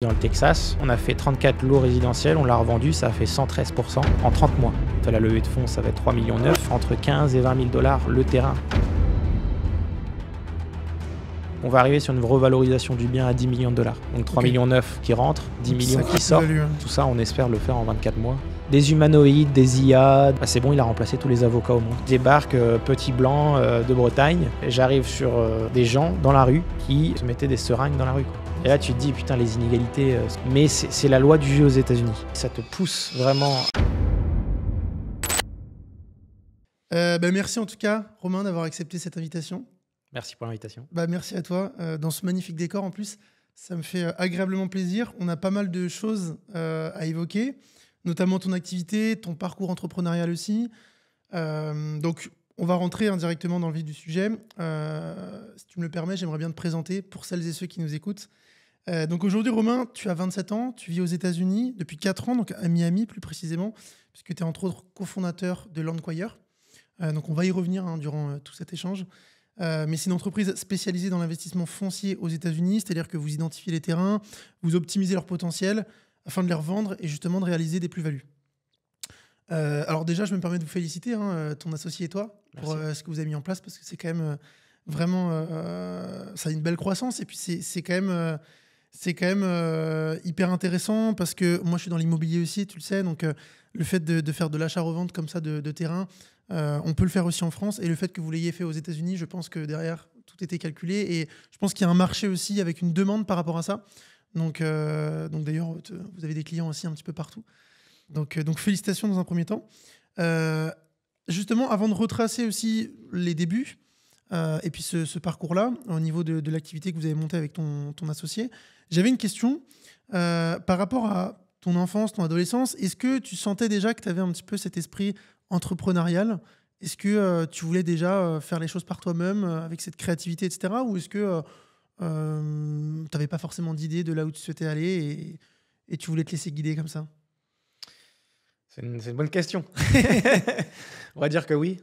Dans le Texas, on a fait 34 lots résidentiels, on l'a revendu, ça a fait 113% en 30 mois. La levée de fonds, ça va être 3,9 millions, entre 15 et 20 000 $ le terrain. On va arriver sur une revalorisation du bien à 10 millions $. Donc 3,9 millions qui rentrent, 10 millions qui sortent. Tout ça, on espère le faire en 24 mois. Des humanoïdes, des IA, c'est bon, il a remplacé tous les avocats au monde. Je débarque, petit blanc de Bretagne, j'arrive sur des gens dans la rue qui se mettaient des seringues dans la rue, quoi. Et là, tu te dis, putain, les inégalités. Mais c'est la loi du jeu aux États-Unis. Ça te pousse vraiment. Merci en tout cas, Romain, d'avoir accepté cette invitation. Merci pour l'invitation. Merci à toi. Dans ce magnifique décor, en plus, ça me fait agréablement plaisir. On a pas mal de choses à évoquer, notamment ton activité, ton parcours entrepreneurial aussi. Donc, on va rentrer directement dans le vif du sujet. Si tu me le permets, j'aimerais bien te présenter pour celles et ceux qui nous écoutent. Donc aujourd'hui, Romain, tu as 27 ans, tu vis aux États-Unis depuis 4 ans, donc à Miami plus précisément, puisque tu es entre autres cofondateur de Landquire. Donc on va y revenir durant tout cet échange. Mais c'est une entreprise spécialisée dans l'investissement foncier aux États-Unis, c'est-à-dire que vous identifiez les terrains, vous optimisez leur potentiel afin de les revendre et justement de réaliser des plus-values. Alors déjà, je me permets de vous féliciter, ton associé et toi, pour ce que vous avez mis en place, parce que c'est quand même vraiment... ça a une belle croissance et puis c'est quand même... hyper intéressant parce que moi je suis dans l'immobilier aussi, tu le sais, donc le fait de faire de l'achat-revente comme ça de terrain, on peut le faire aussi en France, et le fait que vous l'ayez fait aux États-Unis, je pense que derrière tout était calculé, et je pense qu'il y a un marché aussi avec une demande par rapport à ça. Donc d'ailleurs vous avez des clients aussi un petit peu partout. Donc félicitations dans un premier temps. Justement, avant de retracer aussi les débuts et puis ce parcours-là, au niveau de l'activité que vous avez montée avec ton associé, j'avais une question par rapport à ton enfance, ton adolescence. Est-ce que tu sentais déjà que tu avais un petit peu cet esprit entrepreneurial? Est-ce que tu voulais déjà faire les choses par toi-même avec cette créativité, etc. Ou est-ce que tu n'avais pas forcément d'idée de là où tu souhaitais aller et tu voulais te laisser guider comme ça? C'est une bonne question. On va dire que oui.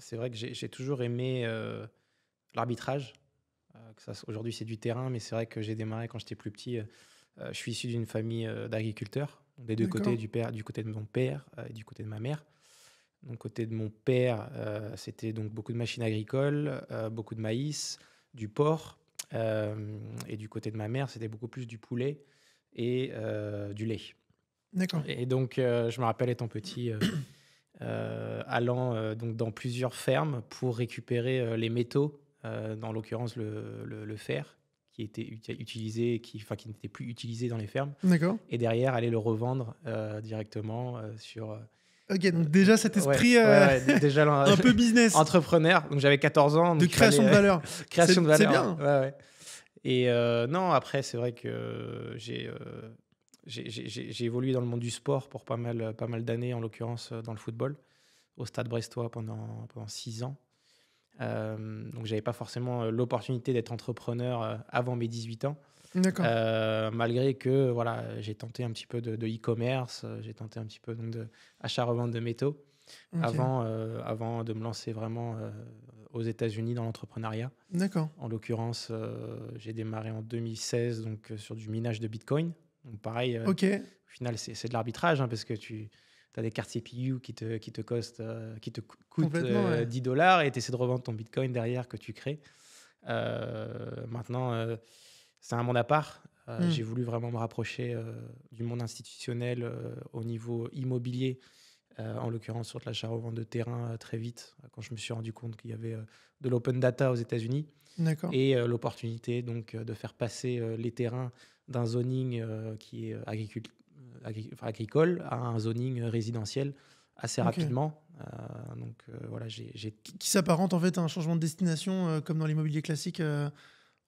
C'est vrai que j'ai toujours aimé l'arbitrage. Aujourd'hui, c'est du terrain, mais c'est vrai que j'ai démarré quand j'étais plus petit. Je suis issu d'une famille d'agriculteurs, des deux côtés, du côté de mon père et du côté de ma mère. Donc, côté de mon père, c'était donc beaucoup de machines agricoles, beaucoup de maïs, du porc. Et du côté de ma mère, c'était beaucoup plus du poulet et du lait. D'accord. Et donc, je me rappelle étant petit, allant donc dans plusieurs fermes pour récupérer les métaux, dans l'occurrence le fer, qui était utilisé, qui n'était plus utilisé dans les fermes. D'accord. Et derrière, aller le revendre directement sur... Ok, donc déjà cet esprit déjà un peu business. Entrepreneur. Donc j'avais 14 ans. De création de valeur. Création de valeur. C'est bien. Ouais. Et non, après, c'est vrai que j'ai évolué dans le monde du sport pour pas mal d'années, en l'occurrence dans le football, au Stade Brestois pendant 6 ans. Donc, j'avais pas forcément l'opportunité d'être entrepreneur avant mes 18 ans. D'accord. Malgré que voilà, j'ai tenté un petit peu de e-commerce, j'ai tenté un petit peu donc de achat-revente de métaux, avant de me lancer vraiment aux États-Unis dans l'entrepreneuriat. D'accord. En l'occurrence, j'ai démarré en 2016 donc, sur du minage de Bitcoin. Donc pareil, au final, c'est de l'arbitrage, parce que tu as des cartes CPU qui te coûtent $10 et tu essaies de revendre ton Bitcoin derrière que tu crées. Maintenant, c'est un monde à part. J'ai voulu vraiment me rapprocher du monde institutionnel au niveau immobilier, en l'occurrence sur de l'achat-revente de terrain très vite, quand je me suis rendu compte qu'il y avait de l'open data aux États-Unis. D'accord. Et l'opportunité donc de faire passer les terrains d'un zoning qui est agricole à un zoning résidentiel assez rapidement. Donc voilà, qui s'apparente en fait à un changement de destination, comme dans l'immobilier classique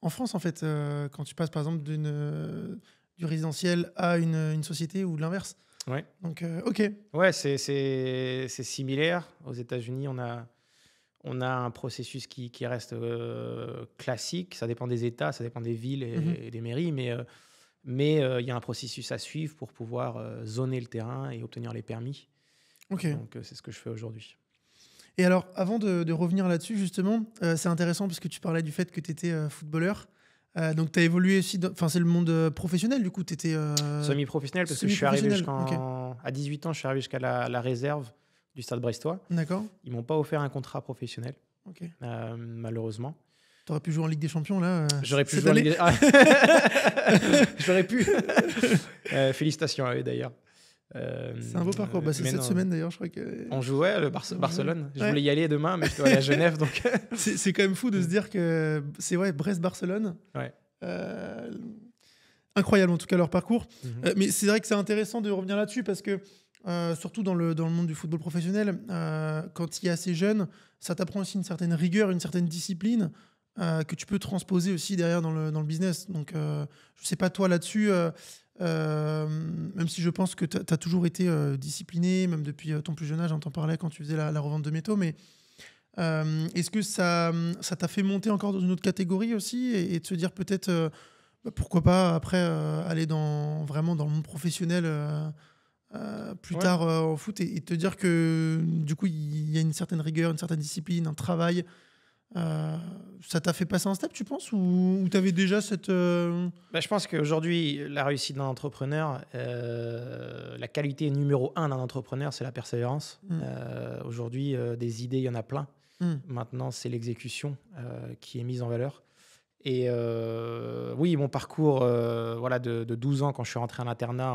en France, en fait, quand tu passes par exemple du résidentiel à une société, ou de l'inverse. Ouais. Donc Ouais, c'est similaire. Aux États-Unis, on a un processus qui reste classique. Ça dépend des États, ça dépend des villes et des mairies, mais il y a un processus à suivre pour pouvoir zoner le terrain et obtenir les permis. Donc c'est ce que je fais aujourd'hui. Et alors, avant de revenir là-dessus, justement, c'est intéressant parce que tu parlais du fait que tu étais footballeur. Donc, tu as évolué aussi. Enfin, c'est le monde professionnel, du coup. Tu étais. Semi-professionnel, parce que je suis arrivé Semi-professionnel, ok. à 18 ans, je suis arrivé jusqu'à la réserve du Stade brestois. D'accord. Ils m'ont pas offert un contrat professionnel, Ok. malheureusement. Tu aurais pu jouer en Ligue des Champions, là, J'aurais pu cette jouer en année. Ligue des- Ah. J'aurais pu. Félicitations à eux d'ailleurs. C'est un beau parcours. Bah, c'est mais cette non. semaine, d'ailleurs, je crois que. On jouait Barcelone. Je Ouais. voulais y aller demain, mais je dois aller à Genève, donc. C'est quand même fou de se dire que c'est Brest-Barcelone. Ouais. Euh, Incroyable en tout cas leur parcours. Mhm. Mais c'est vrai que c'est intéressant de revenir là-dessus parce que surtout dans le monde du football professionnel, quand il est assez jeune, ça t'apprend aussi une certaine rigueur, une certaine discipline que tu peux transposer aussi derrière dans le business. Donc je sais pas toi là-dessus, même si je pense que tu as toujours été discipliné, même depuis ton plus jeune âge, on t'en parlait quand tu faisais la revente de métaux, mais est-ce que ça t'a fait monter encore dans une autre catégorie aussi et de se dire peut-être pourquoi pas après aller vraiment dans le monde professionnel plus Ouais. tard au foot et te dire que du coup il y a une certaine rigueur, une certaine discipline, un travail. Ça t'a fait passer un step, tu penses, ou tu avais déjà cette. Bah, je pense qu'aujourd'hui, la réussite d'un entrepreneur, la qualité numéro 1 d'un entrepreneur, c'est la persévérance. Aujourd'hui, des idées, il y en a plein. Maintenant, c'est l'exécution qui est mise en valeur. Et oui, mon parcours voilà, de 12 ans, quand je suis rentré en internat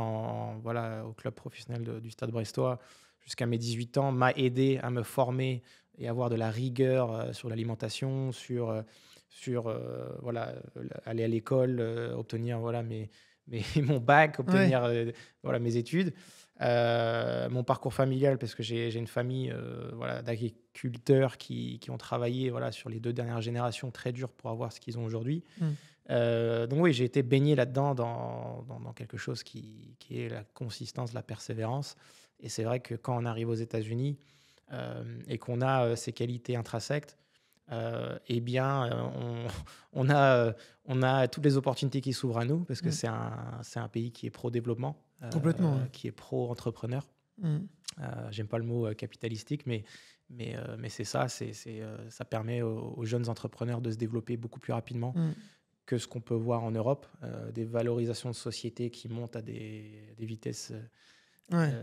voilà, au club professionnel du Stade brestois, jusqu'à mes 18 ans, m'a aidé à me former et avoir de la rigueur sur l'alimentation, sur voilà, aller à l'école, obtenir voilà, mon bac, obtenir voilà, mes études. Mon parcours familial, parce que j'ai une famille voilà, d'agriculteurs qui ont travaillé voilà, sur les 2 dernières générations très dur pour avoir ce qu'ils ont aujourd'hui. Donc oui, j'ai été baigné là-dedans dans quelque chose qui est la consistance, la persévérance. Et c'est vrai que quand on arrive aux États-Unis et qu'on a ces qualités intrinsèques, eh bien, on a toutes les opportunités qui s'ouvrent à nous parce que c'est un pays qui est pro-développement, Complètement, ouais. qui est pro-entrepreneur. J'aime pas le mot capitalistique, mais c'est ça. Ça permet aux jeunes entrepreneurs de se développer beaucoup plus rapidement que ce qu'on peut voir en Europe. Des valorisations de société qui montent à des vitesses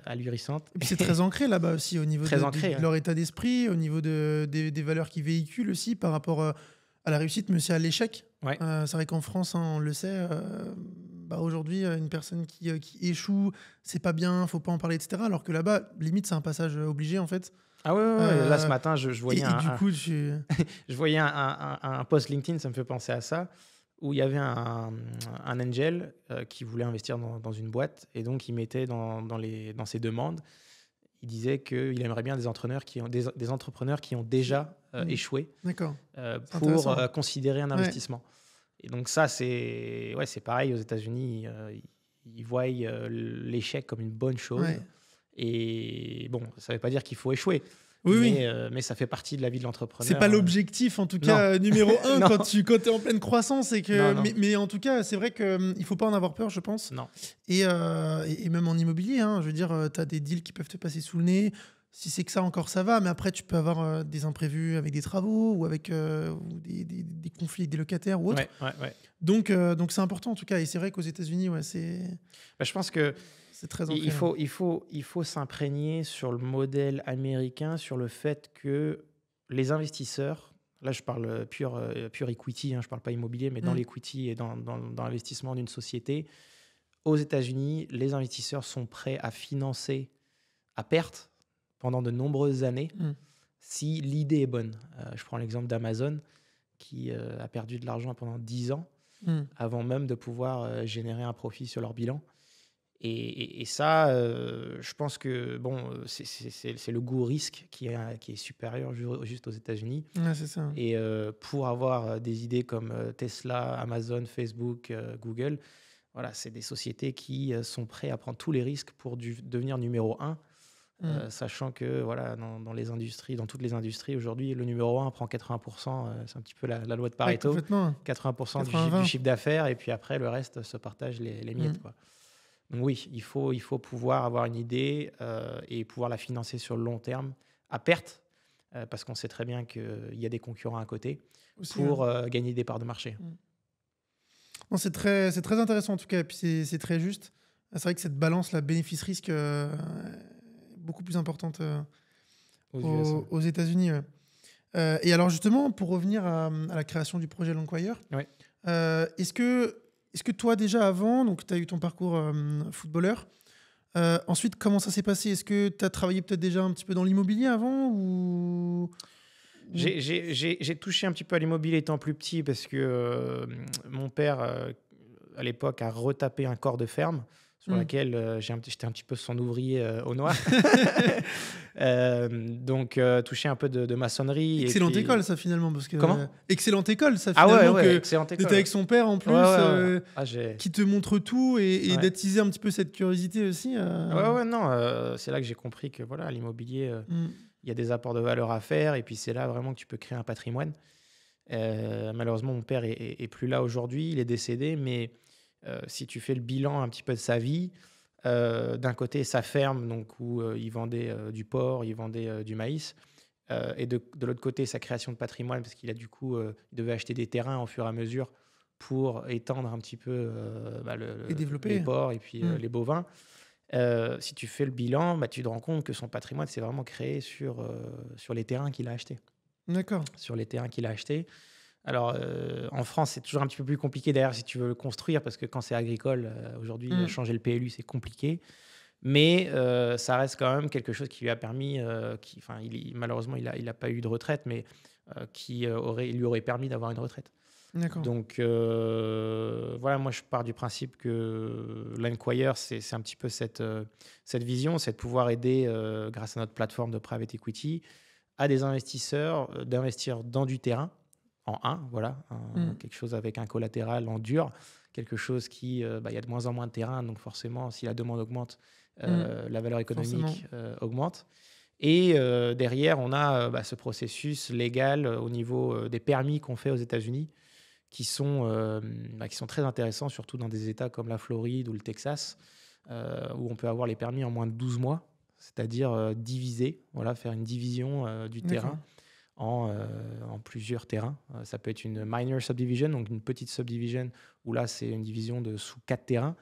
ahurissantes. Et puis c'est très ancré là-bas aussi, au niveau Très de ancré, leur état d'esprit, au niveau des valeurs qu'ils véhiculent aussi par rapport à la réussite, mais aussi à l'échec. Ouais. C'est vrai qu'en France, hein, on le sait, aujourd'hui, une personne qui échoue, c'est pas bien, faut pas en parler, etc. Alors que là-bas, limite, c'est un passage obligé en fait. Ah ouais. Là, ce matin, je voyais du coup, je voyais un post LinkedIn, ça me fait penser à ça, où il y avait un angel qui voulait investir dans une boîte. Et donc, il mettait dans ses demandes, il disait qu'il aimerait bien des entrepreneurs qui ont déjà échoué D'accord. pour considérer un investissement. Et donc ça, c'est pareil aux États-Unis. Ils voient l'échec comme une bonne chose. Ouais. Et bon, ça ne veut pas dire qu'il faut échouer. Oui. Mais ça fait partie de la vie de l'entrepreneur. C'est pas l'objectif, en tout cas, numéro 1 quand tu es en pleine croissance. Non. Mais en tout cas, c'est vrai qu'il ne faut pas en avoir peur, je pense. Non. Et même en immobilier, hein, je veux dire, tu as des deals qui peuvent te passer sous le nez. Si c'est que ça, encore ça va. Mais après, tu peux avoir des imprévus avec des travaux ou avec ou des conflits avec des locataires ou autre. Ouais. Donc c'est important, en tout cas. Et c'est vrai qu'aux États-Unis, c'est... je pense que c'est très ancré. Il faut s'imprégner sur le modèle américain, sur le fait que les investisseurs, là je parle pure equity, hein, je ne parle pas immobilier, mais dans l'equity et dans l'investissement d'une société, aux États-Unis, les investisseurs sont prêts à financer à perte pendant de nombreuses années si l'idée est bonne. Je prends l'exemple d'Amazon qui a perdu de l'argent pendant 10 ans avant même de pouvoir générer un profit sur leur bilan. Et ça, je pense que bon, c'est le goût risque qui est supérieur juste aux États-Unis. Ouais, c'est ça. Et pour avoir des idées comme Tesla, Amazon, Facebook, Google, voilà, c'est des sociétés qui sont prêtes à prendre tous les risques pour devenir numéro 1, sachant que voilà, dans les industries, dans toutes les industries aujourd'hui, le numéro 1 prend 80%, c'est un petit peu la loi de Pareto, 80% du chiffre d'affaires, et puis après, le reste se partage les miettes, quoi. Donc oui, il faut pouvoir avoir une idée et pouvoir la financer sur le long terme, à perte, parce qu'on sait très bien qu'il y a des concurrents à côté, aussi, pour gagner des parts de marché. Non, c'est très intéressant en tout cas, et puis c'est très juste. C'est vrai que cette balance, la bénéfice-risque, est beaucoup plus importante aux US. aux États-Unis. Ouais. Et alors justement, pour revenir à la création du projet Longuewire, Ouais. est-ce que toi déjà avant, donc tu as eu ton parcours footballeur, ensuite comment ça s'est passé? Est-ce que tu as travaillé peut-être déjà un petit peu dans l'immobilier avant ou- J'ai touché un petit peu à l'immobilier étant plus petit parce que mon père, à l'époque, a retapé un corps de ferme sur Hmm. laquelle j'étais un petit peu son ouvrier au noir. Donc, toucher un peu de maçonnerie. Et Excellente puis... école ça finalement, parce Comment? que excellente école ça Ah ouais, finalement, ouais, que excellente d'être école. avec son père en Ouais, plus, ouais, ouais. Ah, qui te montre tout et Ouais. d'attiser un petit peu cette curiosité aussi. Ouais, ouais, non, c'est là que j'ai compris que voilà, l'immobilier, Hmm. il y a des apports de valeur à faire et puis c'est là vraiment que tu peux créer un patrimoine. Malheureusement, mon père est plus là aujourd'hui, il est décédé, mais si tu fais le bilan un petit peu de sa vie, d'un côté, sa ferme, donc, où il vendait du porc, il vendait du maïs, et de l'autre côté, sa création de patrimoine, parce qu'il a du coup, il devait acheter des terrains au fur et à mesure pour étendre un petit peu Et les développer. porcs et puis Hmm. les bovins. Si tu fais le bilan, bah, tu te rends compte que son patrimoine s'est vraiment créé sur les terrains qu'il a achetés. D'accord. Sur les terrains qu'il a achetés. Alors, en France, c'est toujours un petit peu plus compliqué derrière si tu veux le construire, parce que quand c'est agricole, aujourd'hui, Hmm. changer le PLU, c'est compliqué. Mais ça reste quand même quelque chose qui lui a permis, malheureusement, il n'a pas eu de retraite, mais il lui aurait permis d'avoir une retraite. D'accord. Donc, voilà, moi, je pars du principe que l'Enquire, c'est un petit peu cette vision, c'est de pouvoir aider, grâce à notre plateforme de private equity, à des investisseurs d'investir dans du terrain, en voilà, Hmm. quelque chose avec un collatéral en dur, quelque chose qui, il y a de moins en moins de terrain, donc forcément, si la demande augmente, la valeur Forcément. économique augmente. Et derrière, on a ce processus légal au niveau des permis qu'on fait aux États-Unis, qui sont très intéressants, surtout dans des États comme la Floride ou le Texas, où on peut avoir les permis en moins de 12 mois, c'est-à-dire diviser, voilà, faire une division du D'accord. terrain en plusieurs terrains. Ça peut être une minor subdivision, donc une petite subdivision, où là, c'est une division de sous 4 terrains.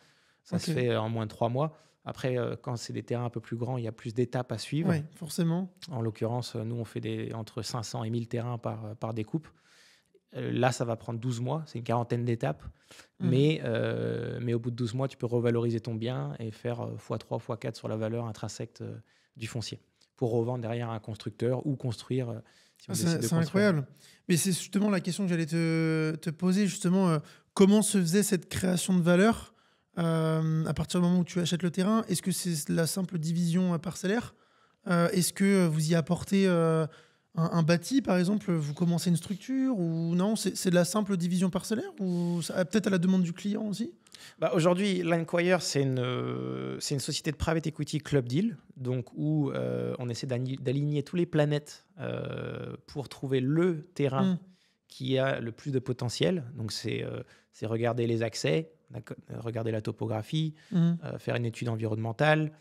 Ça Ok. se fait en moins de 3 mois. Après, quand c'est des terrains un peu plus grands, il y a plus d'étapes à suivre. Ouais, forcément. En l'occurrence, nous, on fait entre 500 et 1000 terrains par découpe. Là, ça va prendre 12 mois, c'est une quarantaine d'étapes. Mhm. Mais au bout de 12 mois, tu peux revaloriser ton bien et faire x3, x4 sur la valeur intrinsèque du foncier pour revendre derrière à un constructeur ou construire si on Ah, décide de c'est construire. incroyable. Mais c'est justement la question que j'allais te poser, justement, comment se faisait cette création de valeur à partir du moment où tu achètes le terrain? Est-ce que c'est la simple division parcellaire? Est-ce que vous y apportez un bâti, par exemple, vous commencez une structure ou non? C'est de la simple division parcellaire ou peut-être à la demande du client aussi? Aujourd'hui, l'Enquire, c'est une société de private equity club deal, donc où on essaie d'aligner tous les planètes pour trouver le terrain Hmm. qui a le plus de potentiel. Donc, c'est regarder les accès, regarder la topographie, Mhm. faire une étude environnementale,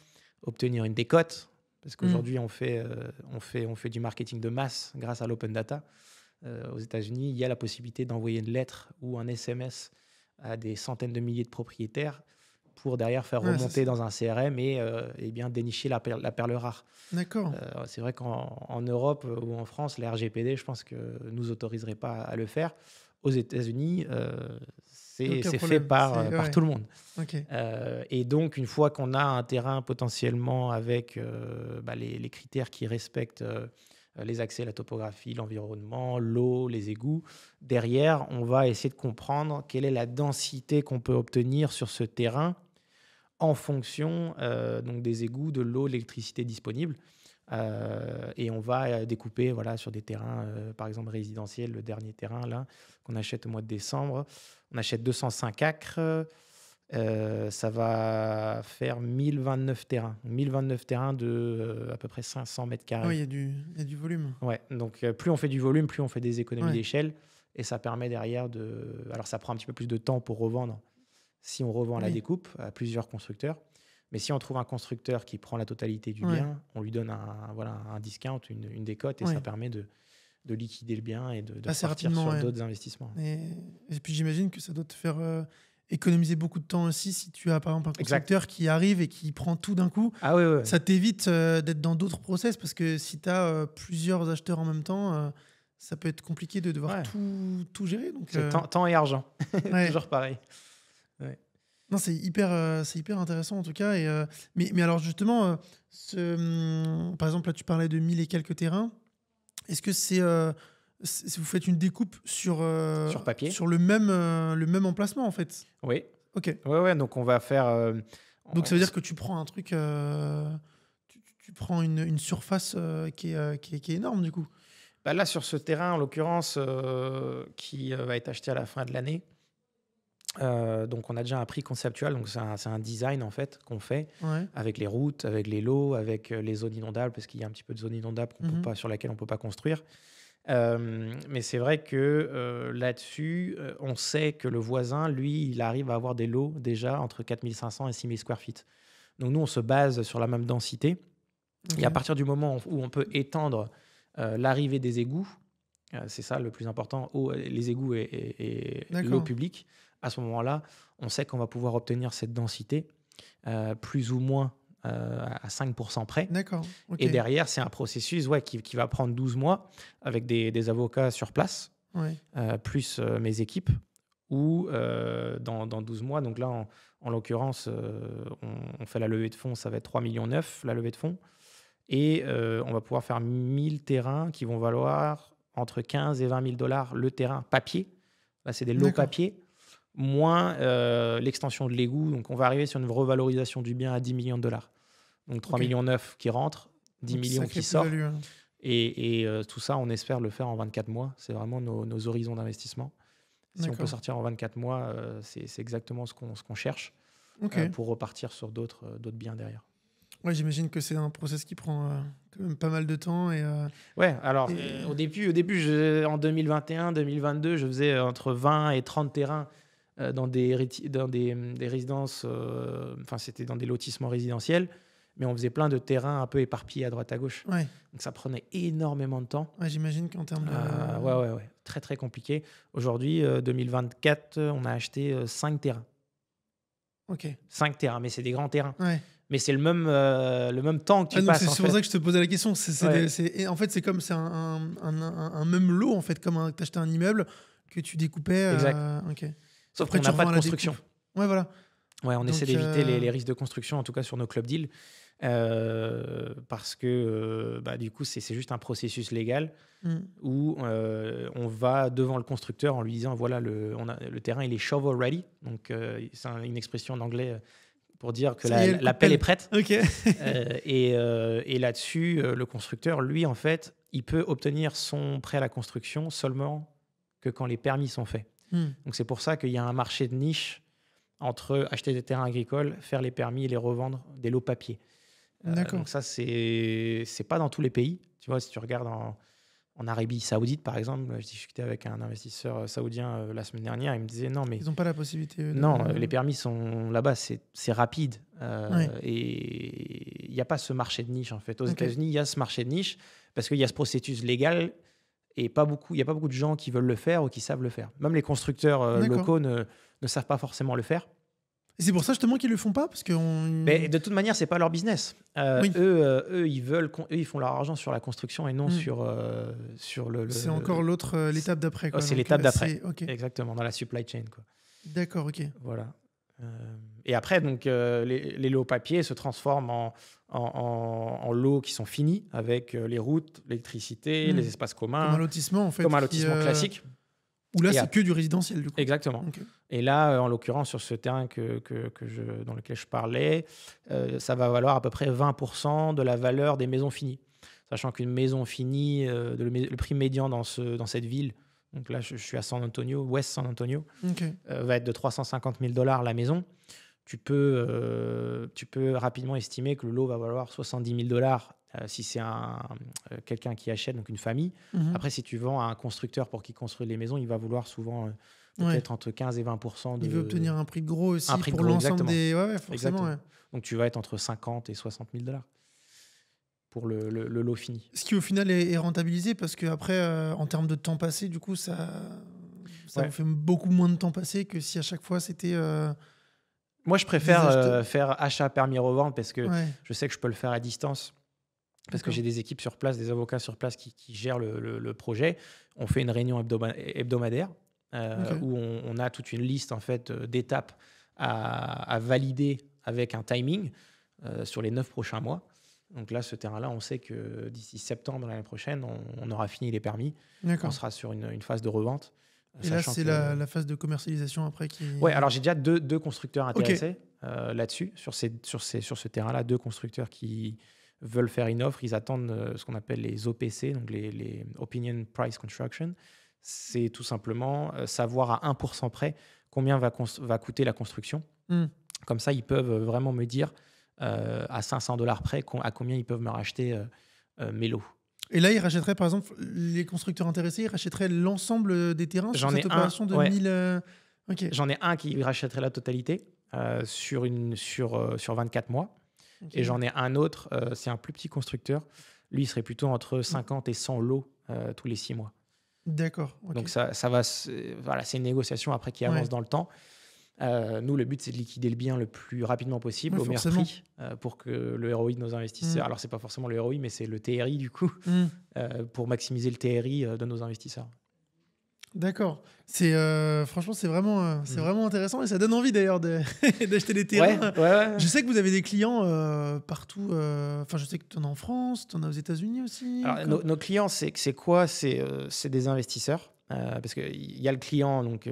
obtenir une décote. Parce Hmm. qu'aujourd'hui, on fait du marketing de masse grâce à l'open data. Aux États-Unis, il y a la possibilité d'envoyer une lettre ou un SMS à des centaines de milliers de propriétaires pour derrière faire Ouais, remonter dans un CRM et bien dénicher la perle rare. D'accord. C'est vrai qu'en Europe ou en France, la RGPD, je pense que nous autoriserait pas à le faire. Aux États-Unis, Aucun c'est fait problème. par Ouais. tout le monde. Ok. Et donc, une fois qu'on a un terrain potentiellement avec les critères qui respectent les accès, la topographie, l'environnement, l'eau, les égouts, derrière, on va essayer de comprendre quelle est la densité qu'on peut obtenir sur ce terrain en fonction donc des égouts, de l'eau, de l'électricité disponible. Et on va découper voilà, sur des terrains, par exemple résidentiels, le dernier terrain là qu'on achète au mois de décembre. On achète 205 acres. Ça va faire 1029 terrains. 1029 terrains de à peu près 500 mètres Ah oui, carrés. il y a du volume. Ouais, donc plus on fait du volume, plus on fait des économies Ouais. d'échelle. Et ça permet derrière de... Alors ça prend un petit peu plus de temps pour revendre si on revend à la Oui. découpe à plusieurs constructeurs. Mais si on trouve un constructeur qui prend la totalité du Ouais. bien, on lui donne un discount, une décote, et Ouais. ça permet de liquider le bien et de Assez repartir rapidement, sur ouais. d'autres investissements. Et puis j'imagine que ça doit te faire économiser beaucoup de temps aussi si tu as par exemple un Exact. constructeur qui arrive et qui prend tout d'un coup. Ah ouais. Ça t'évite d'être dans d'autres process parce que si tu as plusieurs acheteurs en même temps, ça peut être compliqué de devoir Ouais. tout gérer. Donc, C'est temps et argent. ouais. Toujours pareil. Non, c'est hyper intéressant en tout cas. Mais alors justement, par exemple, là tu parlais de 1000 et quelques terrains. Est-ce que vous faites une découpe sur papier. sur le même emplacement en fait? Oui. Ok. Ouais. Donc on va faire. Donc ça veut dire que tu prends un truc, tu prends une surface qui est énorme du coup. Bah là, sur ce terrain, en l'occurrence, qui va être acheté à la fin de l'année, donc on a déjà un prix conceptuel, donc c'est un design en fait qu'on fait Ouais. avec les routes, avec les lots, avec les zones inondables, parce qu'il y a un petit peu de zones inondables sur lesquelles on ne peut pas construire. Mais c'est vrai que là-dessus, on sait que le voisin, lui, il arrive à avoir des lots déjà entre 4500 et 6000 square feet. Donc nous, on se base sur la même densité. Ok. Et à partir du moment où on peut étendre l'arrivée des égouts, c'est ça le plus important, les égouts et D'accord. l'eau publique, à ce moment-là, on sait qu'on va pouvoir obtenir cette densité plus ou moins à 5% près. D'accord. Ok. Et derrière, c'est un processus qui va prendre 12 mois avec des avocats sur place, Ouais. plus mes équipes, où dans 12 mois, donc là, en l'occurrence, on fait la levée de fonds, ça va être 3,9 millions, la levée de fonds. Et on va pouvoir faire 1000 terrains qui vont valoir entre 15 et 20 000 dollars le terrain papier. Là, c'est des lots D'accord. papier, moins l'extension de l'égout. Donc, on va arriver sur une revalorisation du bien à 10 millions de dollars. Donc, 3,9 Ok. millions qui rentrent, 10 Donc, millions sacrée qui sortent. plus-value, hein. Et tout ça, on espère le faire en 24 mois. C'est vraiment nos horizons d'investissement. Si on peut D'accord. sortir en 24 mois, c'est exactement ce qu'on cherche Ok. pour repartir sur d'autres biens derrière. Ouais, j'imagine que c'est un process qui prend quand même pas mal de temps. Ouais, alors Et- au début en 2021, 2022, je faisais entre 20 et 30 terrains dans des résidences, enfin c'était dans des lotissements résidentiels, mais on faisait plein de terrains un peu éparpillés à droite à gauche. Ouais. Donc ça prenait énormément de temps. Ouais, j'imagine qu'en termes de. Ouais. Très, très compliqué. Aujourd'hui, 2024, on a acheté 5 terrains. Ok. 5 terrains, mais c'est des grands terrains. Ouais. Mais c'est le même temps que tu Ah non, passes. c'est pour ça que je te posais la question. Ouais. Et en fait, c'est comme c'est un même lot, en fait, comme t'achetais un immeuble que tu découpais. Exact. Ok. Sauf Après, qu'on tu n'a pas revends de à la construction. découpe. Ouais, voilà. Ouais, on essaie Donc, d'éviter les risques de construction, en tout cas sur nos club deals, parce que du coup, c'est juste un processus légal où on va devant le constructeur en lui disant voilà, le terrain, il est shovel ready. Donc, c'est une expression en anglais pour dire que Ça y est, la pelle est prête. Ok. Et là-dessus, le constructeur, lui, en fait, il peut obtenir son prêt à la construction seulement que quand les permis sont faits. Donc, c'est pour ça qu'il y a un marché de niche entre acheter des terrains agricoles, faire les permis et les revendre des lots papier. D'accord. Donc ça, c'est pas dans tous les pays. Tu vois, si tu regardes en Arabie Saoudite, par exemple, je discutais avec un investisseur saoudien la semaine dernière, il me disait non, mais Ils n'ont pas la possibilité. non, les permis sont là-bas, c'est rapide. Ouais. Et il n'y a pas ce marché de niche, en fait. Aux Ok. États-Unis, il y a ce marché de niche parce qu'il y a ce processus légal et il n'y a pas beaucoup de gens qui veulent le faire ou qui savent le faire. Même les constructeurs D'accord. locaux ne savent pas forcément le faire. Et c'est pour ça justement qu'ils le font pas parce que Mais de toute manière, c'est pas leur business. Oui. Eux, ils font leur argent sur la construction et non sur le. c'est encore l'étape d'après. quoi. C'est Donc, l'étape d'après. ok. Exactement, dans la supply chain, quoi. D'accord, ok. Voilà. Et après, donc, les lots papier se transforment en lots qui sont finis avec les routes, l'électricité, les espaces communs. Comme un lotissement en fait. Comme un qui, lotissement classique. Où là, Et c'est que du résidentiel du coup. Exactement. Ok. Et là, en l'occurrence, sur ce terrain dans lequel je parlais, ça va valoir à peu près 20% de la valeur des maisons finies. Sachant qu'une maison finie, le prix médian dans cette ville, donc là, je suis à San Antonio, West San Antonio, Ok. va être de 350 000 $ la maison. Tu peux rapidement estimer que le lot va valoir 70 000 $ si c'est quelqu'un qui achète, donc une famille. Après, si tu vends à un constructeur pour qu'il construise les maisons, il va vouloir souvent peut-être entre 15 et 20%. Il veut obtenir un prix de gros aussi Un prix de pour gros, l'ensemble exactement. des. Ouais, forcément. Exactement. Ouais. Donc, tu vas être entre 50 et 60 000 $. pour le lot fini. Ce qui au final est rentabilisé parce qu'après, en termes de temps passé, du coup, ça Ouais. vous fait beaucoup moins de temps passé que si à chaque fois c'était. Moi, je préfère Des acheteurs. faire achat permis revente parce que Ouais, je sais que je peux le faire à distance. Parce que d'accord. j'ai des équipes sur place, des avocats sur place qui gèrent le projet. On fait une réunion hebdomadaire Ok. où on a toute une liste en fait d'étapes à valider avec un timing sur les 9 prochains mois. Donc là, ce terrain-là, on sait que d'ici septembre l'année prochaine, on aura fini les permis. On D'accord. sera sur une phase de revente. Et là, Sachant c'est que... la phase de commercialisation après qui. Ouais, alors j'ai déjà deux constructeurs Ok. intéressés là-dessus, sur ce terrain-là, deux constructeurs qui veulent faire une offre. Ils attendent ce qu'on appelle les OPC, donc les Opinion Price Construction. C'est tout simplement savoir à 1% près combien va coûter la construction. Hmm. Comme ça, ils peuvent vraiment me dire à $500 près à combien ils peuvent me racheter mes lots. Et là, ils rachèteraient, par exemple, les constructeurs intéressés, ils rachèteraient l'ensemble des terrains sur J'en ai cette un, opération de ouais. 1000. Ok. J'en ai un qui rachèterait la totalité sur 24 mois. Ok. Et j'en ai un autre, c'est un plus petit constructeur. Lui, il serait plutôt entre 50 et 100 lots tous les 6 mois. D'accord. Ok. Donc ça va, voilà, c'est une négociation après qui avance Ouais. dans le temps. Nous, le but, c'est de liquider le bien le plus rapidement possible, Ouais, au meilleur forcément. prix, pour que le ROI de nos investisseurs, alors c'est pas forcément le ROI, mais c'est le TRI du coup, Hmm. pour maximiser le TRI de nos investisseurs. D'accord. C'est franchement, c'est Mhm. vraiment intéressant et ça donne envie d'ailleurs d'acheter des Ouais, terrains. ouais. Je sais que vous avez des clients partout. Enfin, je sais que tu en as en France, tu en as aux États-Unis aussi. Alors, nos clients, c'est quoi? C'est des investisseurs. Parce qu'il y a le client donc,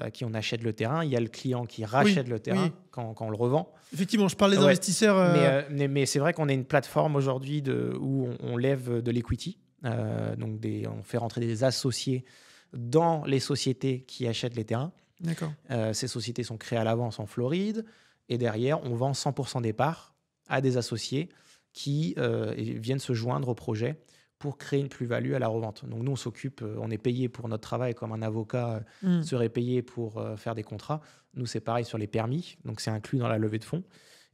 à qui on achète le terrain, il y a le client qui rachète le terrain oui. quand on le revend. Effectivement, je parle des Ouais. investisseurs. Mais c'est vrai qu'on est une plateforme aujourd'hui où on lève de l'equity. Donc on fait rentrer des associés dans les sociétés qui achètent les terrains. D'accord. Ces sociétés sont créées à l'avance en Floride. Et derrière, on vend 100% des parts à des associés qui viennent se joindre au projet pour créer une plus-value à la revente. Donc nous, on s'occupe, on est payé pour notre travail comme un avocat Hmm. serait payé pour faire des contrats. Nous, c'est pareil sur les permis, donc c'est inclus dans la levée de fonds.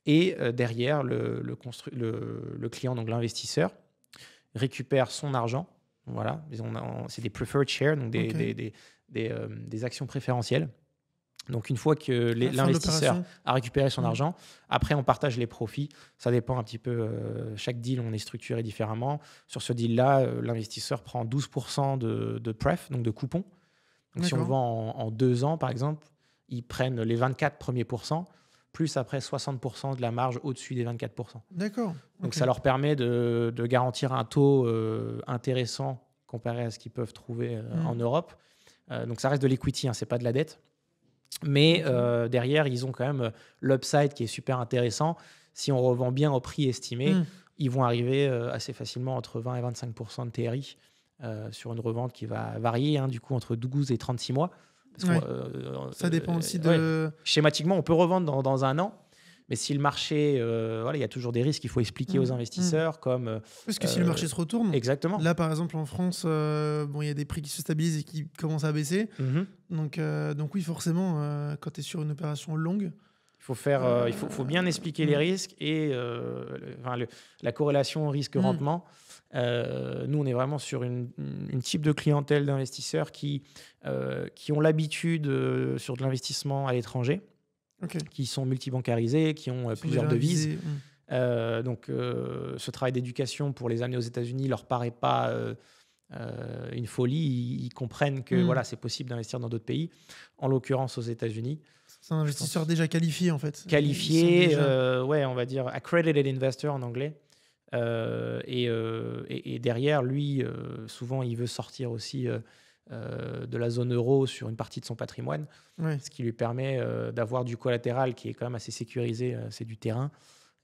Et derrière, le client, donc l'investisseur, récupère son argent. Voilà, c'est des preferred shares, donc Ok. des actions préférentielles. Donc une fois que À la fin de l'investisseur l'opération. a récupéré son Mm. argent, après on partage les profits. Ça dépend un petit peu, chaque deal on est structuré différemment. Sur ce deal-là, l'investisseur prend 12% de pref, donc de coupons. Donc si on D'accord. vend en 2 ans par exemple, ils prennent les 24 premiers pourcents, plus après 60% de la marge au-dessus des 24%. D'accord. Donc Ok. ça leur permet de garantir un taux intéressant comparé à ce qu'ils peuvent trouver en Europe. Donc ça reste de l'equity, hein, c'est pas de la dette. Mais Ok. derrière, ils ont quand même l'upside qui est super intéressant. Si on revend bien au prix estimé, Mm. ils vont arriver assez facilement entre 20 et 25% de TRI sur une revente qui va varier du coup entre 12 et 36 mois. Parce Ouais. que, Ça dépend aussi ouais, de. schématiquement, on peut revendre dans un an. Mais si le marché, voilà, il y a toujours des risques qu'il faut expliquer aux investisseurs, comme Parce que si le marché se retourne, exactement. là par exemple en France, bon, il y a des prix qui se stabilisent et qui commencent à baisser. Mhm. Donc oui, forcément, quand tu es sur une opération longue, Il faut faire, il faut bien expliquer les risques et la corrélation risque-rendement. Nous, on est vraiment sur une type de clientèle d'investisseurs qui ont l'habitude sur de l'investissement à l'étranger, ok. qui sont multibancarisés, qui ont Ils sont plusieurs déjà devises. avisés. Donc, ce travail d'éducation pour les amener aux États-Unis leur paraît pas une folie. Ils comprennent que voilà, c'est possible d'investir dans d'autres pays, en l'occurrence aux États-Unis. C'est un investisseur déjà qualifié en fait. Qualifié, Ils sont déjà- ouais, on va dire accredited investor en anglais. Et derrière, lui, souvent, il veut sortir aussi de la zone euro sur une partie de son patrimoine, Ouais. ce qui lui permet d'avoir du collatéral qui est quand même assez sécurisé, c'est du terrain,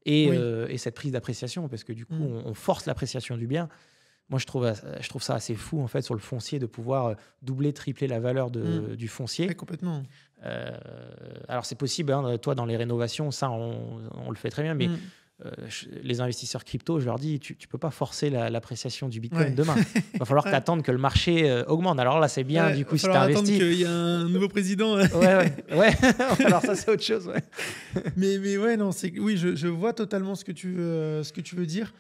et, Oui. et cette prise d'appréciation, parce que du coup, Mm. on force l'appréciation du bien. Moi, je trouve ça assez fou, en fait, sur le foncier, de pouvoir doubler, tripler la valeur du foncier. Ouais, complètement. Alors, c'est possible, toi, dans les rénovations, ça, on le fait très bien, mais les investisseurs crypto, je leur dis, tu ne peux pas forcer l'appréciation du Bitcoin Ouais. demain. Il va falloir que tu attendes que le marché augmente. Alors là, c'est bien, Ouais, du coup, va si tu falloir attendre investis. qu'il y a un nouveau président. Ouais. Alors ça, c'est autre chose. Ouais. Mais ouais, non, oui, je vois totalement ce que tu veux dire.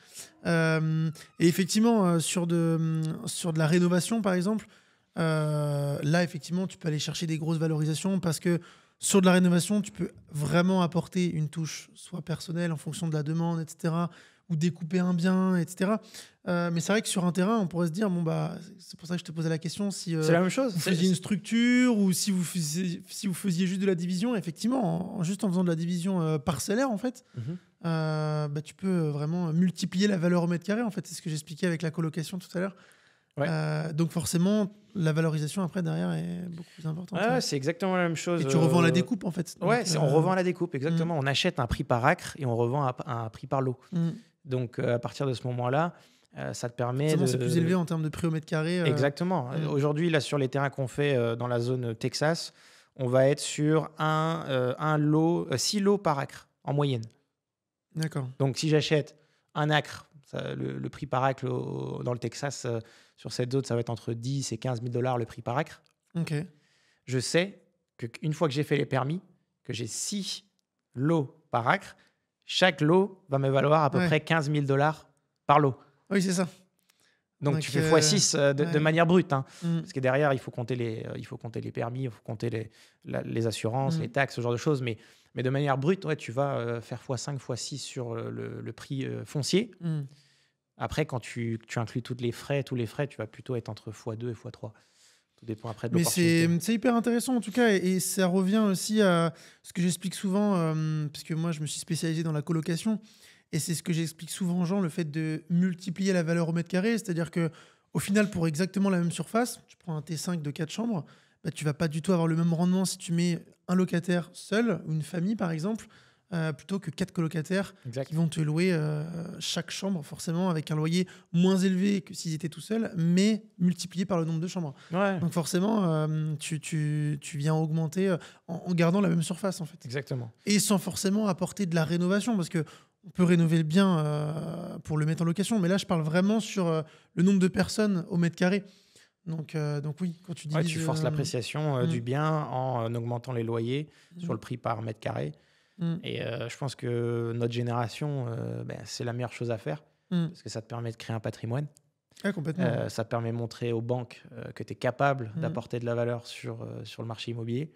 Et effectivement, sur de la rénovation, par exemple, là, effectivement, tu peux aller chercher des grosses valorisations parce que sur de la rénovation, tu peux vraiment apporter une touche, soit personnelle en fonction de la demande, etc., ou découper un bien, etc. Mais c'est vrai que sur un terrain, on pourrait se dire, bon, bah, c'est pour ça que je te posais la question, si C'est la même chose. vous faisiez une structure ou si vous faisiez juste de la division, effectivement, juste en faisant de la division parcellaire, en fait, Mhm. bah, tu peux vraiment multiplier la valeur au mètre carré. En fait, c'est ce que j'expliquais avec la colocation tout à l'heure. Ouais. Donc forcément, la valorisation après derrière est beaucoup plus importante. Ouais, Ouais. c'est exactement la même chose. Et tu revends la découpe en fait. Ouais, Donc, on revend à la découpe, exactement. On achète un prix par acre et on revend à un prix par lot. Donc, à partir de ce moment-là, ça te permet forcément, de... c'est plus élevé en termes de prix au mètre carré. Exactement. Aujourd'hui, là, sur les terrains qu'on fait dans la zone Texas, on va être sur un lot, 6 lots par acre, en moyenne. D'accord. Donc, si j'achète un acre, le prix par acre dans le Texas, sur cette zone, ça va être entre 10 et 15 000 $ le prix par acre. Ok. Je sais qu'une fois que j'ai fait les permis, que j'ai 6 lots par acre, chaque lot va me valoir à peu près 15 000 $ par lot. Oui, c'est ça. Donc tu fais x6 de manière brute. Hein. Parce que derrière, il faut compter les permis, il faut compter les assurances, les taxes, ce genre de choses. Mais de manière brute, ouais, tu vas faire x5, x6 sur le prix foncier. Après, quand tu inclus tous les frais, tu vas plutôt être entre x2 et x3. Tout dépend après de l'opportunité. Mais c'est hyper intéressant en tout cas. Et ça revient aussi à ce que j'explique souvent, parce que moi, je me suis spécialisé dans la colocation. Et c'est ce que j'explique souvent aux gens, le fait de multiplier la valeur au mètre carré. C'est-à-dire qu'au final, pour exactement la même surface, tu prends un T5 de 4 chambres, bah, tu vas pas du tout avoir le même rendement si tu mets un locataire seul, ou une famille par exemple, plutôt que 4 colocataires qui vont te louer chaque chambre, forcément, avec un loyer moins élevé que s'ils étaient tout seuls, mais multiplié par le nombre de chambres. Ouais. Donc forcément, tu viens augmenter en gardant la même surface, en fait. Exactement. Et sans forcément apporter de la rénovation, parce que on peut rénover le bien pour le mettre en location, mais là, je parle vraiment sur le nombre de personnes au mètre carré. Donc oui, quand tu dis... tu forces l'appréciation du bien en augmentant les loyers sur le prix par mètre carré. Et je pense que notre génération, c'est la meilleure chose à faire parce que ça te permet de créer un patrimoine. Ah, complètement. Ça te permet de montrer aux banques que tu es capable d'apporter de la valeur sur le marché immobilier.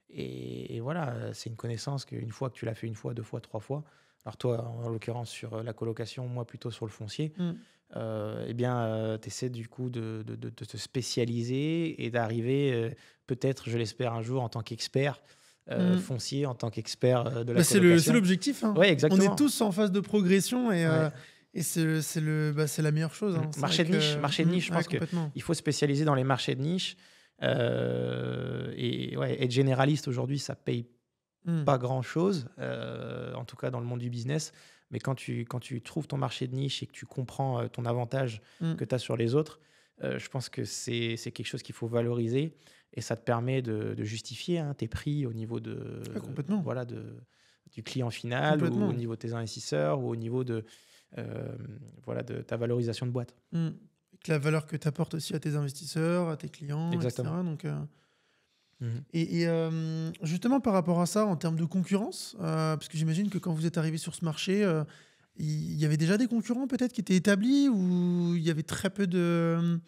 Et voilà, c'est une connaissance qu'une fois que tu l'as fait une fois, 2 fois, 3 fois, alors toi, en l'occurrence, sur la colocation, moi plutôt sur le foncier, tu essaies du coup de te spécialiser et d'arriver, peut-être, je l'espère, un jour en tant qu'expert foncier, en tant qu'expert de la colocation. C'est l'objectif. Hein. Ouais, exactement. On est tous en phase de progression et c'est la meilleure chose. Hein. Marché de niche, je pense qu'il faut spécialiser dans les marchés de niche. Et être généraliste aujourd'hui, ça paye pas grand-chose, en tout cas dans le monde du business. Mais quand tu trouves ton marché de niche et que tu comprends ton avantage que tu as sur les autres, je pense que c'est quelque chose qu'il faut valoriser et ça te permet de justifier tes prix au niveau du client final ou au niveau de tes investisseurs ou au niveau de ta valorisation de boîte. La valeur que tu apportes aussi à tes investisseurs, à tes clients, exactement. Etc. Donc, Et justement, par rapport à ça, en termes de concurrence, parce que j'imagine que quand vous êtes arrivé sur ce marché, il y avait déjà des concurrents peut-être qui étaient établis ou il y avait très peu de...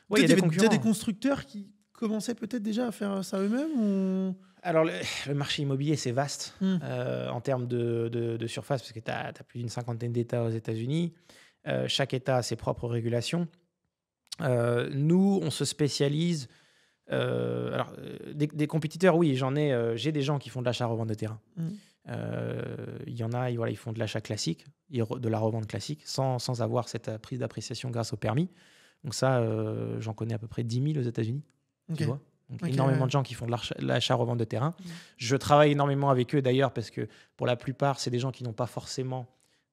Oui, il y avait déjà des constructeurs qui commençaient peut-être déjà à faire ça eux-mêmes ou... Alors, le marché immobilier, c'est vaste en termes de surface, parce que tu as plus d'une 50aine d'États aux États-Unis. Chaque État a ses propres régulations. Nous, on se spécialise... des compétiteurs, oui, j'ai des gens qui font de l'achat-revente de terrain. Il y en a, ils font de l'achat classique, de la revente classique, sans avoir cette prise d'appréciation grâce au permis. Donc ça, j'en connais à peu près 10 000 aux États-Unis. Tu vois ? Donc, énormément de gens qui font de l'achat-revente de terrain. Je travaille énormément avec eux d'ailleurs parce que pour la plupart, c'est des gens qui n'ont pas forcément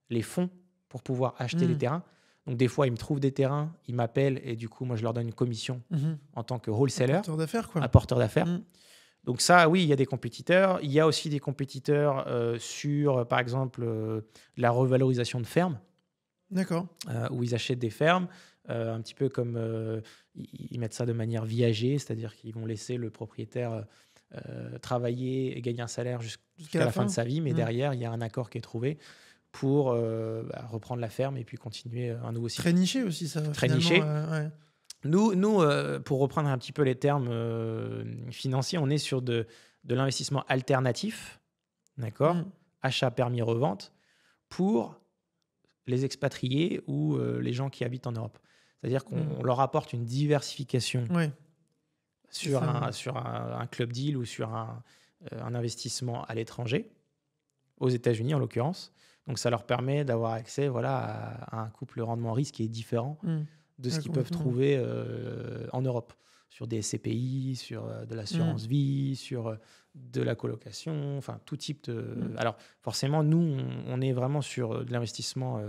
les fonds pour pouvoir acheter les terrains. Donc des fois, ils me trouvent des terrains, ils m'appellent et du coup, moi, je leur donne une commission en tant que wholesaler, apporteur d'affaires, quoi. Apporteur d'affaires. Donc ça, oui, il y a des compétiteurs. Il y a aussi des compétiteurs sur, par exemple, la revalorisation de fermes, D'accord. où ils achètent des fermes, un petit peu comme ils mettent ça de manière viagée, c'est-à-dire qu'ils vont laisser le propriétaire travailler et gagner un salaire jusqu'à la fin de sa vie, mais Mmh. derrière, il y a un accord qui est trouvé pour reprendre la ferme et puis continuer un nouveau cycle. Très niché aussi, ça, Très finalement. niché. Ouais. Nous, pour reprendre un petit peu les termes financiers, on est sur de l'investissement alternatif, d'accord? Mmh. Achat, permis, revente, pour les expatriés ou les gens qui habitent en Europe. C'est-à-dire qu'on leur apporte une diversification Ouais. sur ça, ouais. sur un club deal ou sur un investissement à l'étranger, aux États-Unis en l'occurrence. Donc ça leur permet d'avoir accès voilà, à un couple rendement risque qui est différent Mmh. de ce Ouais, qu'ils peuvent complètement. trouver en Europe, sur des SCPI, sur de l'assurance vie, sur de la colocation, enfin tout type de... Alors forcément, nous, on est vraiment sur de l'investissement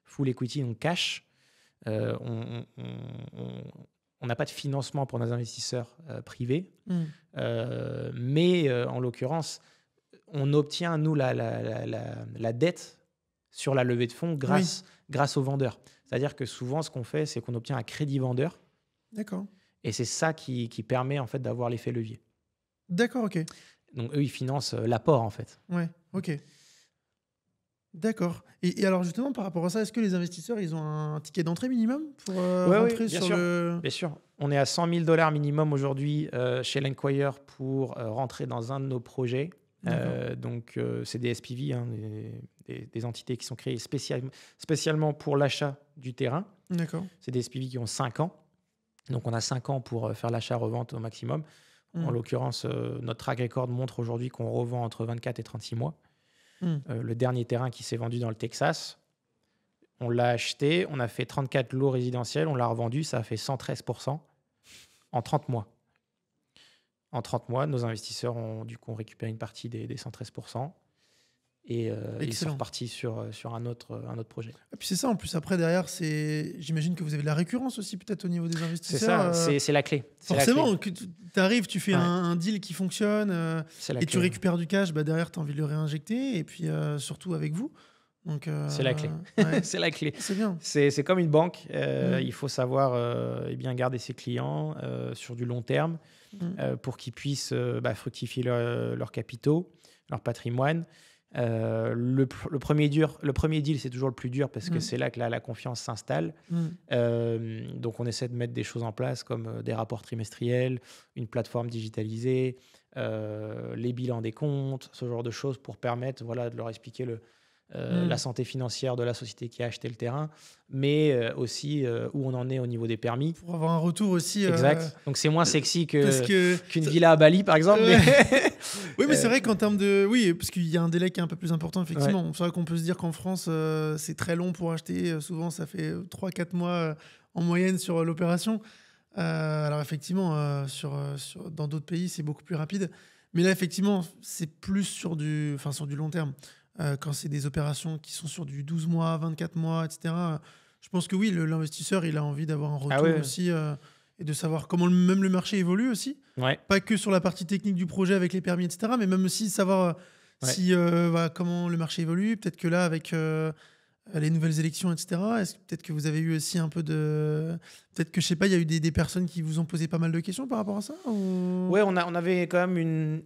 full equity, donc cash. On n'a pas de financement pour nos investisseurs privés, Mmh. mais en l'occurrence, on obtient, nous, la dette sur la levée de fonds grâce aux vendeurs. C'est-à-dire que souvent, ce qu'on fait, c'est qu'on obtient un crédit vendeur. D'accord. Et c'est ça qui permet en fait d'avoir l'effet levier. D'accord, ok. Donc eux, ils financent l'apport en fait. Ouais, ok. D'accord. Et alors justement, par rapport à ça, est-ce que les investisseurs, ils ont un ticket d'entrée minimum pour rentrer bien sur sûr. le... Bien sûr. On est à $100 000 minimum aujourd'hui chez l'Enquire pour rentrer dans un de nos projets. Donc c'est des SPV, hein, des entités qui sont créées spécialement pour l'achat du terrain. D'accord. C'est des SPV qui ont 5 ans. Donc on a 5 ans pour faire l'achat-revente au maximum. En l'occurrence, notre track record montre aujourd'hui qu'on revend entre 24 et 36 mois. Le dernier terrain qui s'est vendu dans le Texas, on l'a acheté, on a fait 34 lots résidentiels, on l'a revendu, ça a fait 113% en 30 mois. En 30 mois, nos investisseurs ont du coup récupéré une partie des 113%. Et ils sont repartis sur un autre projet. Et puis c'est ça, en plus, après, derrière, j'imagine que vous avez de la récurrence aussi, peut-être, au niveau des investisseurs. C'est ça, c'est la clé. Forcément, tu arrives, tu fais un deal qui fonctionne et tu récupères du cash, derrière, tu as envie de le réinjecter, et puis surtout avec vous. Donc, c'est la clé. Ouais. C'est la clé. C'est bien. C'est comme une banque. Il faut savoir bien garder ses clients sur du long terme pour qu'ils puissent fructifier leurs capitaux, leur patrimoine. Le premier deal, c'est toujours le plus dur parce que c'est là que la confiance s'installe. Donc, on essaie de mettre des choses en place comme des rapports trimestriels, une plateforme digitalisée, les bilans des comptes, ce genre de choses pour permettre de leur expliquer la santé financière de la société qui a acheté le terrain, mais aussi où on en est au niveau des permis. Pour avoir un retour aussi. Exact. Donc, c'est moins sexy qu'une villa à Bali, par exemple. Oui, mais c'est vrai qu'en termes de... Oui, parce qu'il y a un délai qui est un peu plus important, effectivement. C'est vrai qu'on peut se dire qu'en France, c'est très long pour acheter. Souvent, ça fait 3-4 mois en moyenne sur l'opération. Alors, effectivement, dans d'autres pays, c'est beaucoup plus rapide. Mais là, effectivement, c'est plus sur du long terme. Quand c'est des opérations qui sont sur du 12 mois, 24 mois, etc. Je pense que oui, l'investisseur, il a envie d'avoir un retour aussi et de savoir comment même le marché évolue aussi. Pas que sur la partie technique du projet avec les permis, etc. Mais même aussi savoir comment le marché évolue. Peut-être que là, avec les nouvelles élections, etc., peut-être que vous avez eu aussi un peu de... Peut-être que, je sais pas, il y a eu des personnes qui vous ont posé pas mal de questions par rapport à ça ou... Ouais, on avait quand même une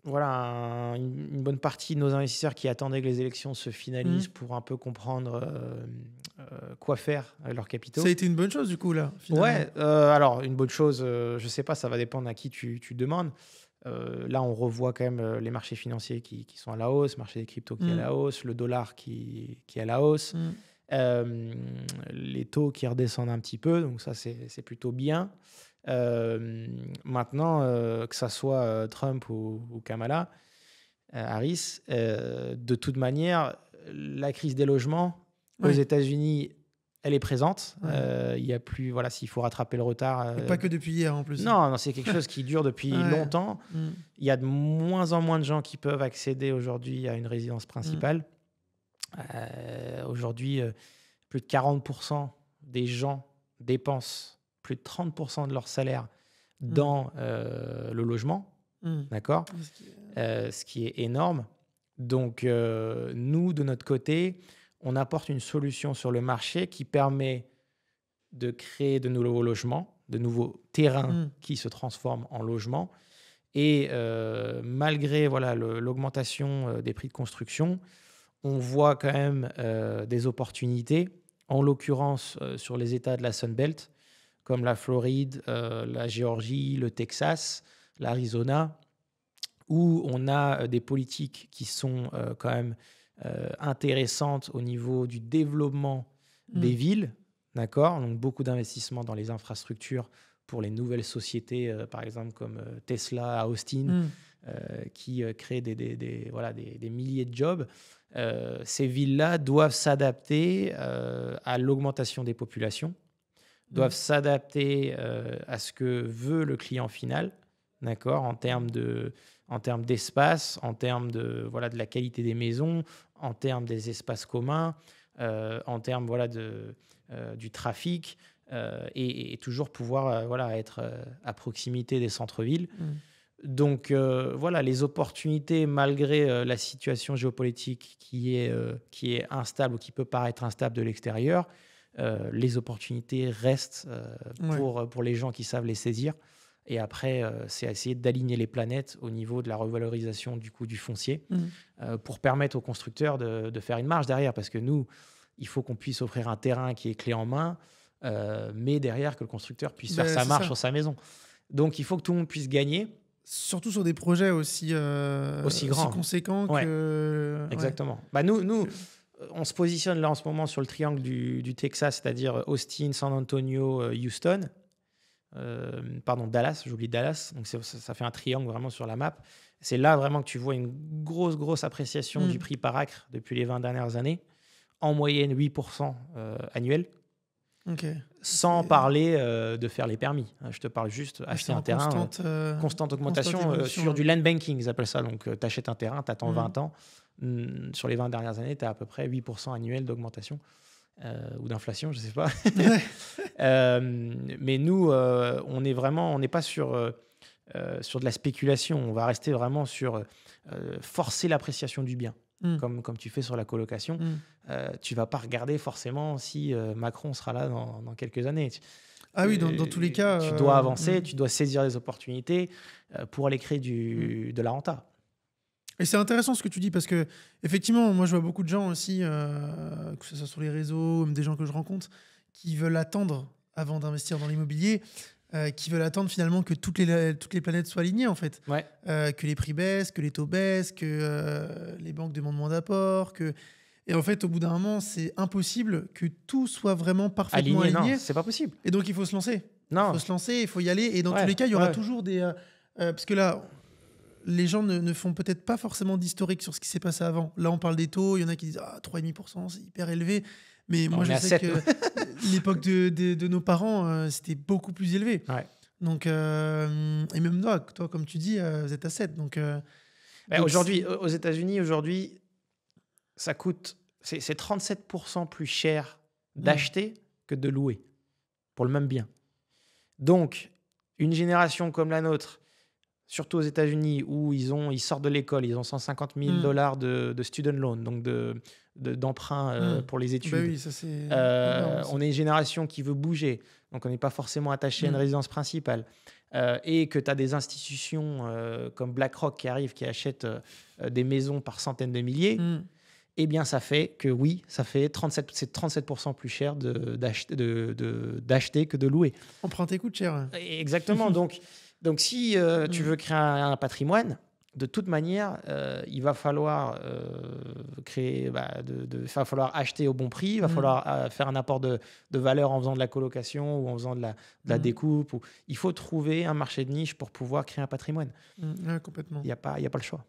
bonne partie de nos investisseurs qui attendaient que les élections se finalisent pour un peu comprendre quoi faire avec leurs capitaux. Ça a été une bonne chose, du coup, là, finalement. Ouais, alors, une bonne chose, je sais pas, ça va dépendre à qui tu demandes. Là, on revoit quand même les marchés financiers qui sont à la hausse, le marché des cryptos qui est à la hausse, le dollar qui est à la hausse, les taux qui redescendent un petit peu, donc ça, c'est plutôt bien. Maintenant, que ça soit Trump ou Kamala Harris, de toute manière, la crise des logements aux États-Unis, elle est présente. Il y a plus, s'il faut rattraper le retard. Et pas que depuis hier en plus. Non, c'est quelque chose qui dure depuis longtemps. Il y a de moins en moins de gens qui peuvent accéder aujourd'hui à une résidence principale. Aujourd'hui, plus de 40% des gens dépensent plus de 30% de leur salaire dans le logement. D'accord? Ce qui est énorme. Donc, nous, de notre côté, on apporte une solution sur le marché qui permet de créer de nouveaux logements, de nouveaux terrains qui se transforment en logements. Et malgré voilà, l'augmentation des prix de construction, on voit quand même des opportunités, en l'occurrence sur les États de la Sunbelt, comme la Floride, la Géorgie, le Texas, l'Arizona, où on a des politiques qui sont quand même intéressantes au niveau du développement des villes, d'accord? Donc beaucoup d'investissements dans les infrastructures pour les nouvelles sociétés, par exemple comme Tesla à Austin, qui créent des milliers de jobs. Ces villes-là doivent s'adapter à l'augmentation des populations, doivent s'adapter à ce que veut le client final, d'accord, en termes d'espace, en termes de la qualité des maisons, en termes des espaces communs, en termes du trafic, et toujours pouvoir être à proximité des centres-villes. Donc les opportunités, malgré la situation géopolitique qui est instable ou qui peut paraître instable de l'extérieur, les opportunités restent pour les gens qui savent les saisir. Et après, c'est essayer d'aligner les planètes au niveau de la revalorisation du coût du foncier pour permettre aux constructeurs de faire une marge derrière. Parce que nous, il faut qu'on puisse offrir un terrain qui est clé en main, mais derrière que le constructeur puisse faire sa marge sur sa maison. Donc, il faut que tout le monde puisse gagner. Surtout sur des projets aussi grands, aussi conséquents que... Exactement. Bah, nous, on se positionne là en ce moment sur le triangle du Texas, c'est-à-dire Austin, San Antonio, Houston. Dallas, j'oublie Dallas. Donc ça fait un triangle vraiment sur la map. C'est là vraiment que tu vois une grosse appréciation du prix par acre depuis les 20 dernières années. En moyenne, 8% annuel. Sans parler de faire les permis. Je te parle juste acheter un terrain. Constante augmentation sur du land banking, ils appellent ça. Donc, tu achètes un terrain, tu attends 20 ans. Sur les 20 dernières années, tu as à peu près 8% annuel d'augmentation ou d'inflation, je ne sais pas. Mais nous, on n'est pas sur de la spéculation. On va rester vraiment sur forcer l'appréciation du bien. Comme tu fais sur la colocation, tu ne vas pas regarder forcément si Macron sera là dans quelques années. Oui, dans tous les cas. Tu dois avancer, tu dois saisir les opportunités pour aller créer de la renta. Et c'est intéressant ce que tu dis parce que, effectivement, moi je vois beaucoup de gens aussi, que ce soit sur les réseaux, même des gens que je rencontre, qui veulent attendre avant d'investir dans l'immobilier. Qui veulent attendre finalement que toutes les planètes soient alignées en fait. Que les prix baissent, que les taux baissent, que les banques demandent moins d'apports. Et en fait, au bout d'un moment, c'est impossible que tout soit vraiment parfaitement aligné. Non, c'est pas possible. Et donc, il faut se lancer. Non. Il faut se lancer, il faut y aller. Et dans tous les cas, il y aura toujours des... parce que là, les gens ne font peut-être pas forcément d'historique sur ce qui s'est passé avant. Là, on parle des taux. Il y en a qui disent 3,5%, c'est hyper élevé. Mais moi, je sais que l'époque de nos parents, c'était beaucoup plus élevé. Donc, et même toi, comme tu dis, vous êtes à 7. Donc, aujourd'hui, aux États-Unis, ça coûte... C'est 37% plus cher d'acheter que de louer pour le même bien. Donc, une génération comme la nôtre, surtout aux États-Unis, où ils sortent de l'école, ils ont 150 000 $ de student loan, donc d'emprunt pour les études. Oui, ça c'est... on est une génération qui veut bouger, donc on n'est pas forcément attaché à une résidence principale. Et que tu as des institutions comme BlackRock qui arrivent, qui achètent des maisons par centaines de milliers, eh bien ça fait que c'est 37% plus cher d'acheter que de louer. Emprunter coûte cher. Exactement. Donc si tu veux créer un patrimoine, de toute manière, il va falloir va falloir acheter au bon prix, il va falloir faire un apport de valeur en faisant de la colocation ou en faisant de la découpe. Il faut trouver un marché de niche pour pouvoir créer un patrimoine. Complètement. Il n'y a pas le choix.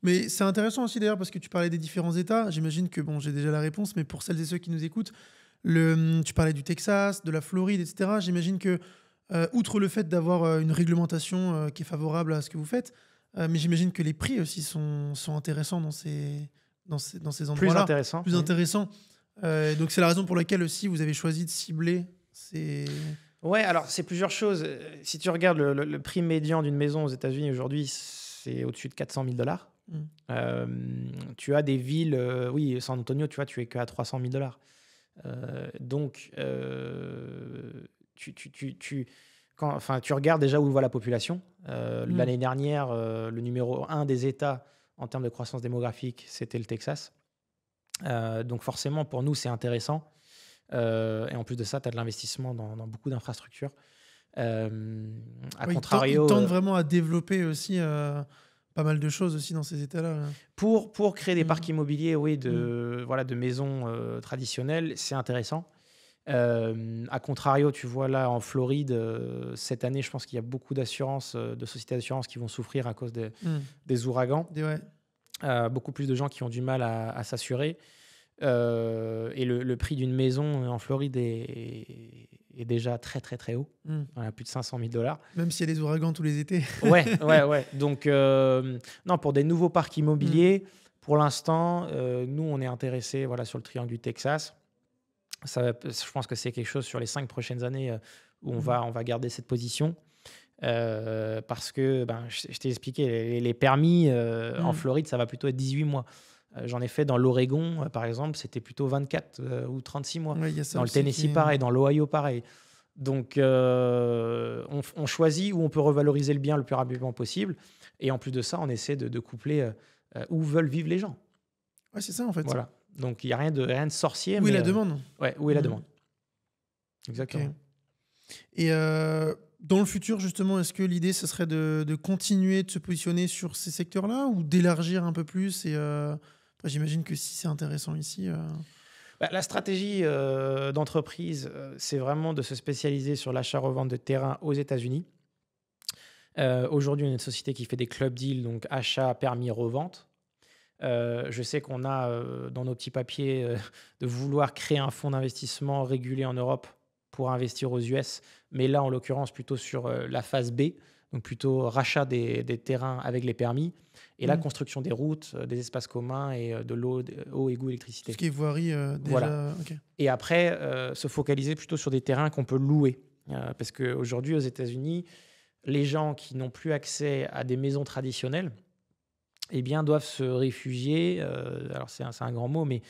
Mais c'est intéressant aussi d'ailleurs parce que tu parlais des différents États. J'imagine que, j'ai déjà la réponse, mais pour celles et ceux qui nous écoutent, tu parlais du Texas, de la Floride, etc. J'imagine que, outre le fait d'avoir une réglementation qui est favorable à ce que vous faites, mais j'imagine que les prix aussi sont intéressants dans ces endroits-là. Plus intéressants. Donc c'est la raison pour laquelle aussi vous avez choisi de cibler ces Ouais, alors c'est plusieurs choses. Si tu regardes le prix médian d'une maison aux États-Unis aujourd'hui, c'est au-dessus de 400 000 $. Mm. Tu as des villes, oui, San Antonio, tu vois, tu es qu'à 300 000 $. Donc, tu regardes déjà où va la population. L'année dernière, le numéro 1 des États en termes de croissance démographique, c'était le Texas. Donc forcément, pour nous, c'est intéressant. Et en plus de ça, tu as de l'investissement dans beaucoup d'infrastructures. À Ouais, contrario, ils tentent vraiment à développer aussi pas mal de choses aussi dans ces états-là. pour créer des Mm. parcs immobiliers, oui, de maisons traditionnelles, c'est intéressant. À contrario, tu vois là en Floride, cette année, je pense qu'il y a beaucoup d'assurances, de sociétés d'assurance qui vont souffrir à cause des ouragans. Ouais. Beaucoup plus de gens qui ont du mal à s'assurer. Et le prix d'une maison en Floride est déjà très très très haut. Voilà, plus de 500 000 $. Même s'il y a des ouragans tous les étés. Ouais. Donc, non, pour des nouveaux parcs immobiliers, pour l'instant, nous, on est intéressés sur le triangle du Texas. Je pense que c'est quelque chose sur les 5 prochaines années où on va garder cette position. Parce que, je t'ai expliqué, les permis en Floride, ça va plutôt être 18 mois. J'en ai fait dans l'Oregon, par exemple, c'était plutôt 24 ou 36 mois. Ouais, y a ça Dans le aussi Tennessee, pareil. Dans l'Ohio, pareil. Donc, on choisit où on peut revaloriser le bien le plus rapidement possible. Et en plus de ça, on essaie de coupler où veulent vivre les gens. Ouais, c'est ça, en fait. Voilà. Donc, il n'y a rien de sorcier. Où est la demande? Ouais, où est la demande? Exactement. Okay. Et dans le futur, justement, est-ce que l'idée, ce serait de continuer de se positionner sur ces secteurs-là ou d'élargir un peu plus et, j'imagine que si c'est intéressant ici... La stratégie d'entreprise, c'est vraiment de se spécialiser sur l'achat-revente de terrain aux États-Unis. Aujourd'hui, on est une société qui fait des club deals, donc achat, permis, revente. Je sais qu'on a dans nos petits papiers de vouloir créer un fonds d'investissement régulé en Europe pour investir aux US, mais là, en l'occurrence, plutôt sur la phase B, donc plutôt rachat des terrains avec les permis, et la construction des routes, des espaces communs et de l'eau, eau, égout, électricité. Ce qui est voirie déjà. Voilà. Okay. Et après, se focaliser plutôt sur des terrains qu'on peut louer. Parce qu'aujourd'hui, aux États-Unis, les gens qui n'ont plus accès à des maisons traditionnelles, doivent se réfugier. Alors, c'est un grand mot, mais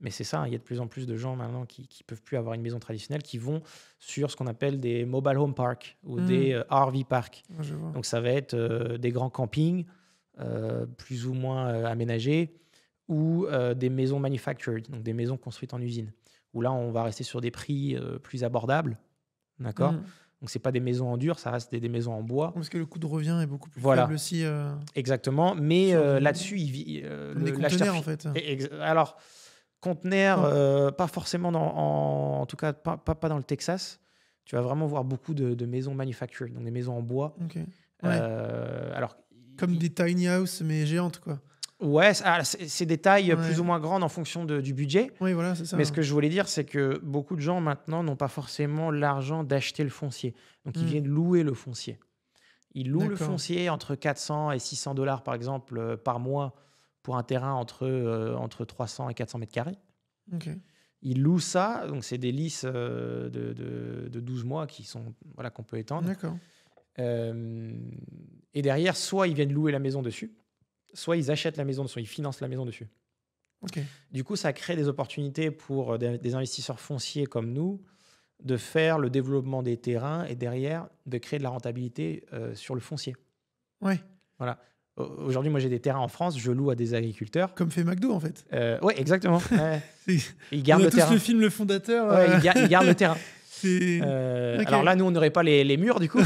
c'est ça. Il y a de plus en plus de gens maintenant qui ne peuvent plus avoir une maison traditionnelle, qui vont sur ce qu'on appelle des mobile home parks ou des RV parks. Donc, ça va être des grands campings, plus ou moins aménagés, ou des maisons manufactured, donc des maisons construites en usine, où là, on va rester sur des prix plus abordables. D'accord ? Donc, ce n'est pas des maisons en dur, ça reste des maisons en bois. Parce que le coût de revient est beaucoup plus faible aussi. Exactement. Mais là-dessus, les conteneurs, en fait. Alors, conteneurs, pas forcément, en tout cas, pas dans le Texas. Tu vas vraiment voir beaucoup de maisons manufactured, donc des maisons en bois. Okay. Ouais. Comme des tiny house, mais géantes, quoi. Ouais, c'est des tailles plus ou moins grandes en fonction du budget. Oui, voilà, c'est ça. Mais ce que je voulais dire, c'est que beaucoup de gens maintenant n'ont pas forcément l'argent d'acheter le foncier. Donc, ils viennent louer le foncier. Ils louent le foncier entre 400 et 600 $, par exemple, par mois pour un terrain entre 300 et 400 mètres carrés. Okay. Ils louent ça. Donc, c'est des leases de 12 mois qu'on peut étendre. D'accord. Et derrière, soit ils viennent louer la maison dessus, soit ils achètent la maison dessus, ils financent la maison dessus. Okay. Du coup, ça crée des opportunités pour des investisseurs fonciers comme nous de faire le développement des terrains et derrière de créer de la rentabilité sur le foncier. Ouais. Voilà. Aujourd'hui, moi, j'ai des terrains en France, je loue à des agriculteurs. Comme fait McDo, en fait. Oui, exactement. Ils on gardent a le tous terrain. Le film Le Fondateur. Ils gardent le terrain. Okay. Alors là, nous, on n'aurait pas les murs, du coup,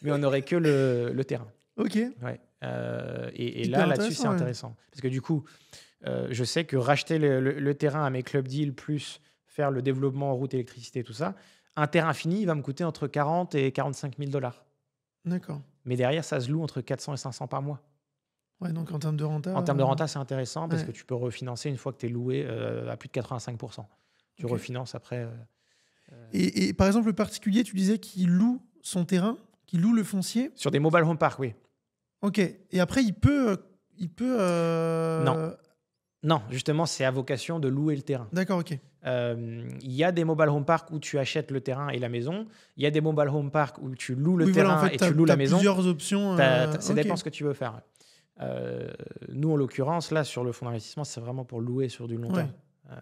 mais on n'aurait que le terrain. Ok. Ouais. Et là, là-dessus, c'est intéressant. Parce que du coup, je sais que racheter le terrain à mes club deals, plus faire le développement en route, électricité, tout ça, un terrain fini, il va me coûter entre 40 et 45 000 $. D'accord. Mais derrière, ça se loue entre 400 et 500 par mois. Ouais, donc en termes de renta... En termes de renta, c'est intéressant parce que tu peux refinancer une fois que tu es loué à plus de 85%. Tu refinances après... Et par exemple, le particulier, tu disais qu'il loue son terrain, qu'il loue le foncier. Sur des mobile home parks, oui. Ok. Et après, il peut... Non, justement, c'est à vocation de louer le terrain. D'accord, ok. Il y a des mobile home parks où tu achètes le terrain et la maison. Il y a des mobile home parks où tu loues le Oui, terrain voilà, en fait, et tu loues la maison. plusieurs options. Ça ok. dépend ce que tu veux faire. Nous, en l'occurrence, là, sur le fonds d'investissement, c'est vraiment pour louer sur du long Ouais. terme.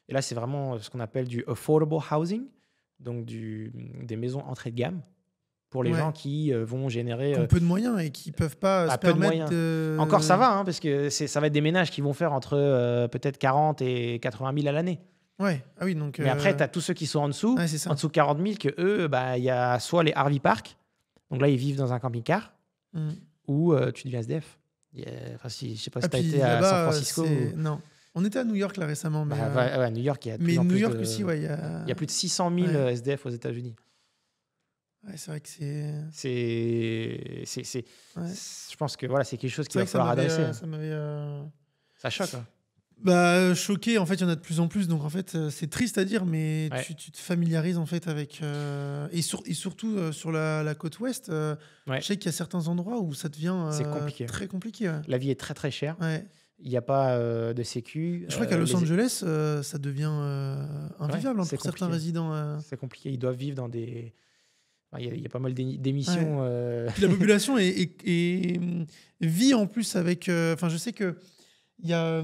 Et là, c'est vraiment ce qu'on appelle du affordable housing, donc des maisons entrée de gamme pour les Ouais. gens qui vont générer. Qui ont peu de moyens et qui peuvent pas se peu de permettre moyens. de... Encore, ça va, hein, parce que ça va être des ménages qui vont faire entre peut-être 40 et 80 000 à l'année. Ouais. Ah oui, donc... Mais après, tu as tous ceux qui sont en dessous, ouais, c'est ça. en dessous de 40 000, que eux, il y a soit les RV Park, donc là, ils vivent dans un camping-car, Mm. ou tu deviens SDF. Enfin, je sais pas si Ah, tu as puis été à là-bas, San Francisco. Non. On était à New York là récemment, mais, À New York, il y a de mais plus en New plus York de... aussi, ouais, Il y a plus de 600 000 Ouais. SDF aux États-Unis. Ouais, c'est vrai que c'est... Ouais. Je pense que voilà, c'est quelque chose C'est qu'il vrai va que ça falloir m'avait, adresser. ça m'avait... Ça choque. Hein. Choqué, en fait, il y en a de plus en plus. Donc, en fait, c'est triste à dire, mais Ouais. tu te familiarises, en fait, avec... et surtout, sur la côte ouest, Ouais. je sais qu'il y a certains endroits où ça devient C'est compliqué. très compliqué. Ouais. La vie est très très chère. Ouais. Il n'y a pas de sécu. Je crois qu'à Los les- Angeles, ça devient invivable Ouais, c'est pour certains compliqué. résidents. C'est compliqué. Ils doivent vivre dans des... Enfin, il y a pas mal d'émissions. Puis la population vit en plus avec... Enfin, je sais que il y a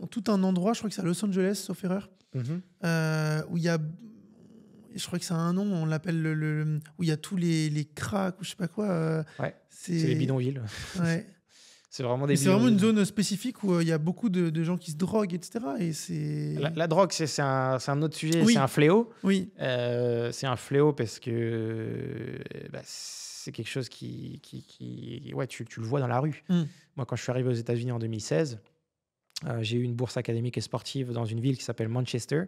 tout un endroit, je crois que c'est à Los Angeles, sauf erreur, Mhm. où il y a... Je crois que ça a un nom, on l'appelle où il y a tous les cracks ou je sais pas quoi. Ouais, c'est les bidonvilles. Ouais. C'est vraiment des Mais c'est vraiment une bidonvilles. zone spécifique où il y a beaucoup de gens qui se droguent, etc. Et c'est... La drogue, c'est un autre sujet. Oui. C'est un fléau. Oui, C'est un fléau parce que c'est quelque chose ouais, tu le vois dans la rue. Mm. Moi, quand je suis arrivé aux États-Unis en 2016, j'ai eu une bourse académique et sportive dans une ville qui s'appelle Manchester,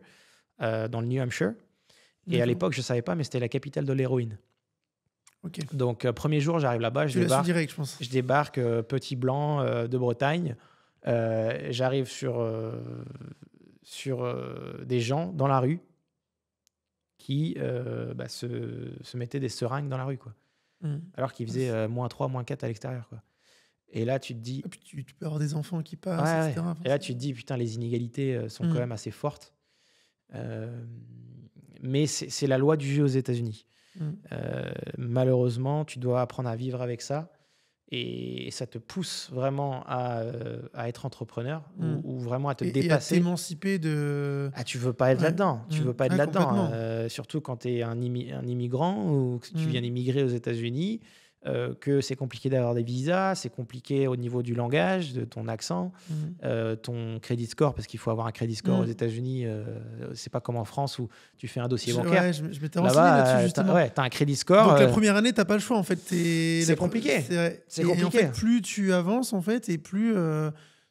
dans le New Hampshire. Et à D'accord. l'époque, je ne savais pas, mais c'était la capitale de l'héroïne. Ok. Donc, premier jour, j'arrive là-bas, Tu l'as su direct, je pense. je débarque petit blanc de Bretagne. J'arrive sur des gens dans la rue qui se mettaient des seringues dans la rue, quoi. Mm. Alors qu'il faisait -3, -4 à l'extérieur, quoi. Et là, tu te dis... Et puis tu peux avoir des enfants qui passent, Ouais, etc. ouais. Enfin, Et là, tu te dis, putain, les inégalités sont quand même assez fortes. Mais c'est la loi du jeu aux États-Unis. Mm. Malheureusement, tu dois apprendre à vivre avec ça. Et ça te pousse vraiment à être entrepreneur ou vraiment à te Et à dépasser. t'émanciper de... Ah, tu veux pas être Ouais. là-dedans. Tu Mm. veux pas être Ouais, là-dedans. complètement. Surtout quand tu es un immigrant ou que tu viens d'immigrer aux États-Unis, que c'est compliqué d'avoir des visas, c'est compliqué au niveau du langage, de ton accent, ton crédit score, parce qu'il faut avoir un crédit score aux États-Unis. C'est pas comme en France où tu fais un dossier bancaire. Ouais, je m'étais renseigné Là-bas, là-dessus, justement. t'as un crédit score. Donc la première année, t'as pas le choix, en fait. C'est compliqué. C'est Et en compliqué. fait, plus tu avances, en fait, et plus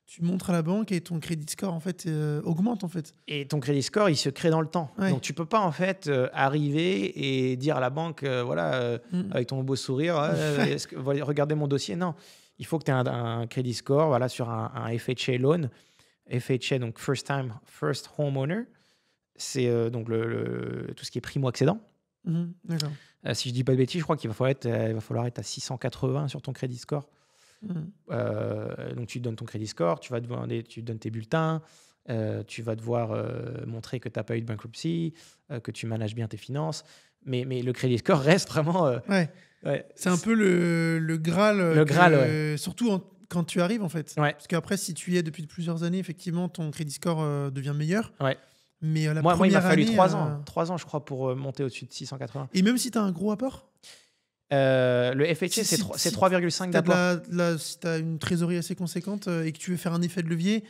tu montres à la banque et ton crédit score, en fait, augmente, en fait. Et ton crédit score, il se crée dans le temps. Ouais. Donc, tu peux pas, en fait, arriver et dire à la banque, avec ton beau sourire, regardez mon dossier. Non, il faut que tu aies un crédit score voilà, sur un FHA loan. FHA, donc First Homeowner. C'est donc tout ce qui est primo-accédant. D'accord. Si je dis pas de bêtises, je crois qu'il va falloir être à 680 sur ton crédit score. Donc, tu donnes ton crédit score, tu donnes tes bulletins, tu vas devoir montrer que tu n'as pas eu de bankruptcy, que tu manages bien tes finances. Mais le crédit score reste vraiment... Ouais. C'est un peu le Graal. Le Graal, ouais. Surtout quand tu arrives, en fait. Ouais. Parce qu'après, si tu y es depuis plusieurs années, effectivement, ton crédit score devient meilleur. Ouais. Mais la moi, il m'a fallu année, 3 ans. 3 ans, je crois, pour monter au-dessus de 680. Et même si tu as un gros apport, le FHA, c'est 3,5 d'apport. Si tu as une trésorerie assez conséquente et que tu veux faire un effet de levier,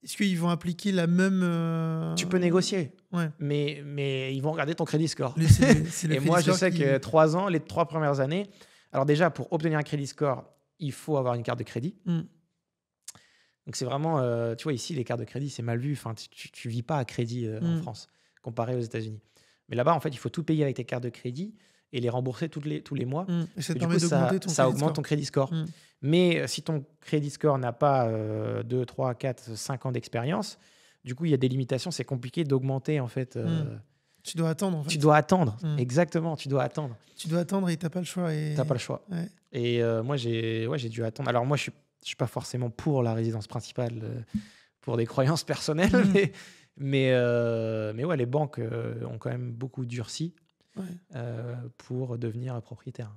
est-ce qu'ils vont appliquer la même... Tu peux négocier, ouais. mais ils vont regarder ton crédit score. C'est le Et moi, je crédit sais score que 3 ans, les 3 premières années... Alors déjà, pour obtenir un crédit score, il faut avoir une carte de crédit. Donc c'est vraiment... tu vois, ici, les cartes de crédit, c'est mal vu. Enfin, tu vis pas à crédit en France, comparé aux États-Unis. Mais là-bas, en fait, il faut tout payer avec tes cartes de crédit et les rembourser tous les mois. Et ça te Du permet coup, d'augmenter ton ça crédit augmente score. ton crédit score. Mais si ton crédit score n'a pas 2, 3, 4, 5 ans d'expérience, du coup, il y a des limitations. C'est compliqué d'augmenter, en fait. Tu dois attendre, en fait. Tu dois attendre. Exactement, tu dois attendre. Tu dois attendre et tu n'as pas le choix. Tu n'as pas le choix. Ouais. Et moi, j'ai dû attendre. Alors moi, je suis pas forcément pour la résidence principale pour des croyances personnelles, Mais ouais, les banques ont quand même beaucoup durci Ouais. pour devenir propriétaire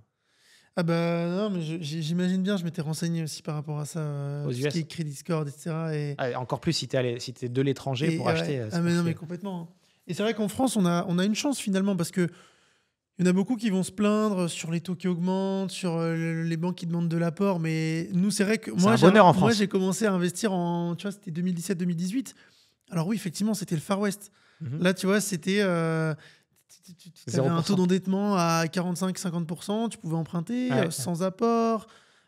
Ah bah non, mais j'imagine bien, je m'étais renseigné aussi par rapport à ça, aux tout ce qui est US. Credit Score, etc. Ah, encore plus si t'es de l'étranger pour acheter, Ouais. c'est Ah mais non, mais compliqué. complètement, hein. Et c'est vrai qu'en France, on a une chance finalement parce que il y en a beaucoup qui vont se plaindre sur les taux qui augmentent, sur les banques qui demandent de l'apport. Mais nous, c'est vrai que C'est un bonheur en France. j'ai commencé à investir tu vois, c'était 2017-2018. Alors oui, effectivement, c'était le Far West. Mhm. Là, tu vois, c'était... tu avais un taux 0%. d'endettement à 45-50%, tu pouvais emprunter Ouais. sans apport.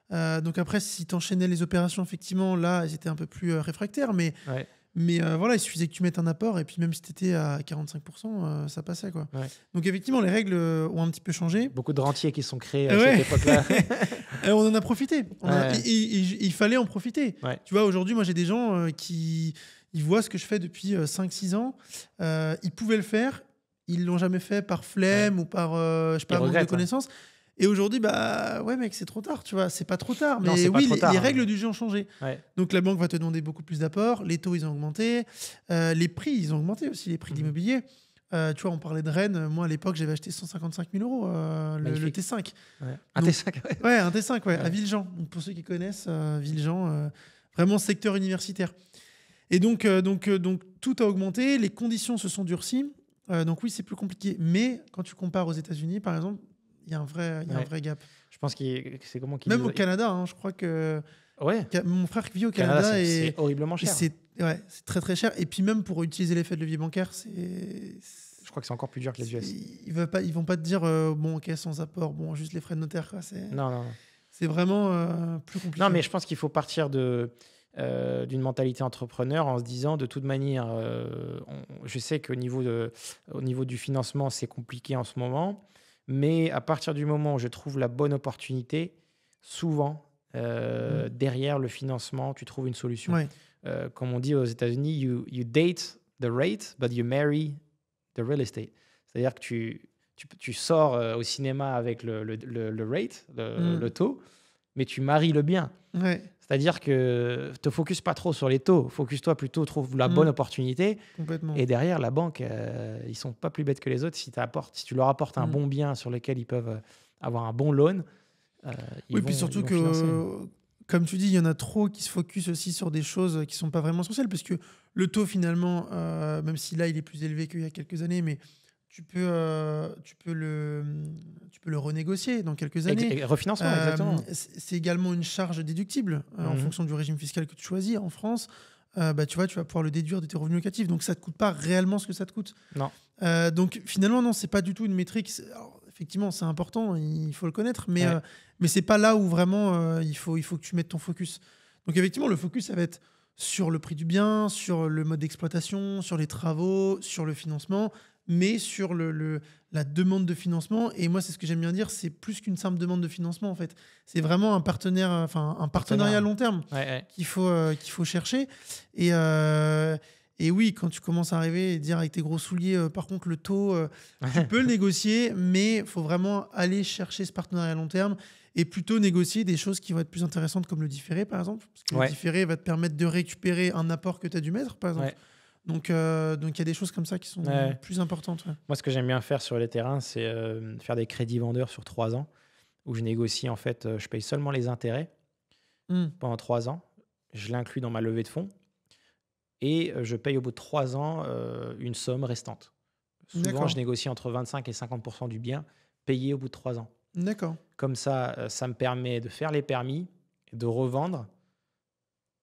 Donc après, si tu enchaînais les opérations, effectivement, là, elles étaient un peu plus réfractaires. Ouais. Mais voilà, il suffisait que tu mettes un apport et puis même si tu étais à 45%, ça passait, quoi. Ouais. Donc effectivement, les règles ont un petit peu changé. Beaucoup de rentiers qui sont créés à Ouais. cette époque-là. Et on en a profité. Ouais. Il fallait en profiter. Ouais. Tu vois, aujourd'hui, moi, j'ai des gens qui ils voient ce que je fais depuis 5-6 ans. Ils pouvaient le faire. Ils l'ont jamais fait par flemme ou par je sais Ils pas, manque de regrettent, hein. connaissances. Et aujourd'hui, bah ouais, mec, c'est trop tard, tu vois. C'est pas trop tard. Non, Mais c'est pas oui, trop tard, les hein. règles du jeu ont changé. Ouais. Donc la banque va te demander beaucoup plus d'apports. Les taux, ils ont augmenté. Les prix, ils ont augmenté aussi, les prix de l'immobilier. Tu vois, on parlait de Rennes. Moi, à l'époque, j'avais acheté 155 000 euros le Magnifique. T5. Ouais. Un Donc- T5, ouais. Ouais, un T5, ouais, Ouais. à Villejean. Donc, pour ceux qui connaissent, Villejean, vraiment secteur universitaire. Et donc, tout a augmenté, les conditions se sont durcies. Donc oui, c'est plus compliqué. Mais quand tu compares aux États-Unis, par exemple, il y a un vrai gap. Je pense que c'est comment qu'ils Même disent. au Canada, hein, je crois que Ouais. mon frère vit au Canada, Canada c'est et horriblement et cher. c'est très très cher. Et puis même pour utiliser l'effet de levier bancaire, Je crois que c'est encore plus dur que les US. ils vont pas te dire bon ok sans apport, bon juste les frais de notaire, quoi. Non. C'est vraiment plus compliqué. Non, mais je pense qu'il faut partir d'une mentalité entrepreneur en se disant de toute manière, je sais qu'au niveau du financement, c'est compliqué en ce moment, mais à partir du moment où je trouve la bonne opportunité, souvent, derrière le financement, tu trouves une solution. Ouais. Comme on dit aux États-Unis, you date the rate, but you marry the real estate. C'est-à-dire que tu sors au cinéma avec le rate, le taux, mais tu maries le bien. Ouais, C'est-à-dire que te focus pas trop sur les taux, focus-toi plutôt, trouve la bonne opportunité. complètement. Et derrière, la banque, ils sont pas plus bêtes que les autres. Si tu leur apportes un bon bien sur lequel ils peuvent avoir un bon loan, Oui, puis surtout que, comme tu dis, il y en a trop qui se focus aussi sur des choses qui sont pas vraiment essentielles, parce que le taux, finalement, même si là, il est plus élevé qu'il y a quelques années, mais tu peux le renégocier dans quelques années. Refinancement, exactement. C'est également une charge déductible en fonction du régime fiscal que tu choisis. En France, bah, tu vas pouvoir le déduire de tes revenus locatifs. Donc, ça ne te coûte pas réellement ce que ça te coûte. Non. Donc, finalement, non, c'est pas du tout une métrique. Alors, effectivement, c'est important, il faut le connaître, mais c'est pas là où vraiment il faut que tu mettes ton focus. Donc, effectivement, le focus, ça va être sur le prix du bien, sur le mode d'exploitation, sur les travaux, sur le financement, mais sur la demande de financement. Et moi, c'est ce que j'aime bien dire, c'est plus qu'une simple demande de financement, en fait. C'est vraiment un partenariat à long terme qu'il faut chercher. Et oui, quand tu commences à arriver et dire avec tes gros souliers, par contre, le taux, tu peux le négocier, mais il faut vraiment aller chercher ce partenariat à long terme et plutôt négocier des choses qui vont être plus intéressantes, comme le différé, par exemple. Parce que le différé va te permettre de récupérer un apport que tu as dû mettre, par exemple. Donc, il y a des choses comme ça qui sont plus importantes. Moi, ce que j'aime bien faire sur les terrains, c'est faire des crédits vendeurs sur 3 ans, où je négocie, en fait, je paye seulement les intérêts pendant 3 ans. Je l'inclus dans ma levée de fonds. Et je paye au bout de 3 ans une somme restante. Souvent, je négocie entre 25 et 50% du bien payé au bout de 3 ans. D'accord. Comme ça, ça me permet de faire les permis, de revendre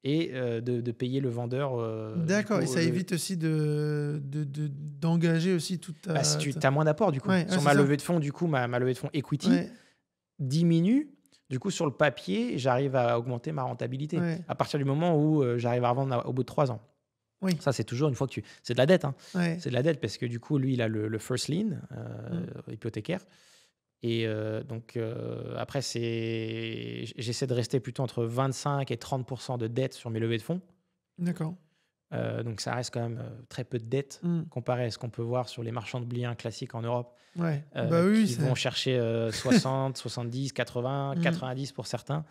et de payer le vendeur. D'accord, et ça évite aussi d'engager aussi toute ta... si tu as moins d'apport, du coup. Sur ma levée de fonds, du coup, ma levée de fonds equity diminue. Du coup, sur le papier, j'arrive à augmenter ma rentabilité. À partir du moment où j'arrive à revendre au bout de 3 ans. Oui. Ça, c'est toujours une fois que tu... C'est de la dette. Hein. C'est de la dette parce que du coup, lui, il a le first lien hypothécaire. Et donc, après, j'essaie de rester plutôt entre 25 et 30% de dette sur mes levées de fonds. D'accord. Donc, ça reste quand même très peu de dette comparé à ce qu'on peut voir sur les marchands de biens classiques en Europe. Qui vont chercher 60, 70, 80, 90 pour certains.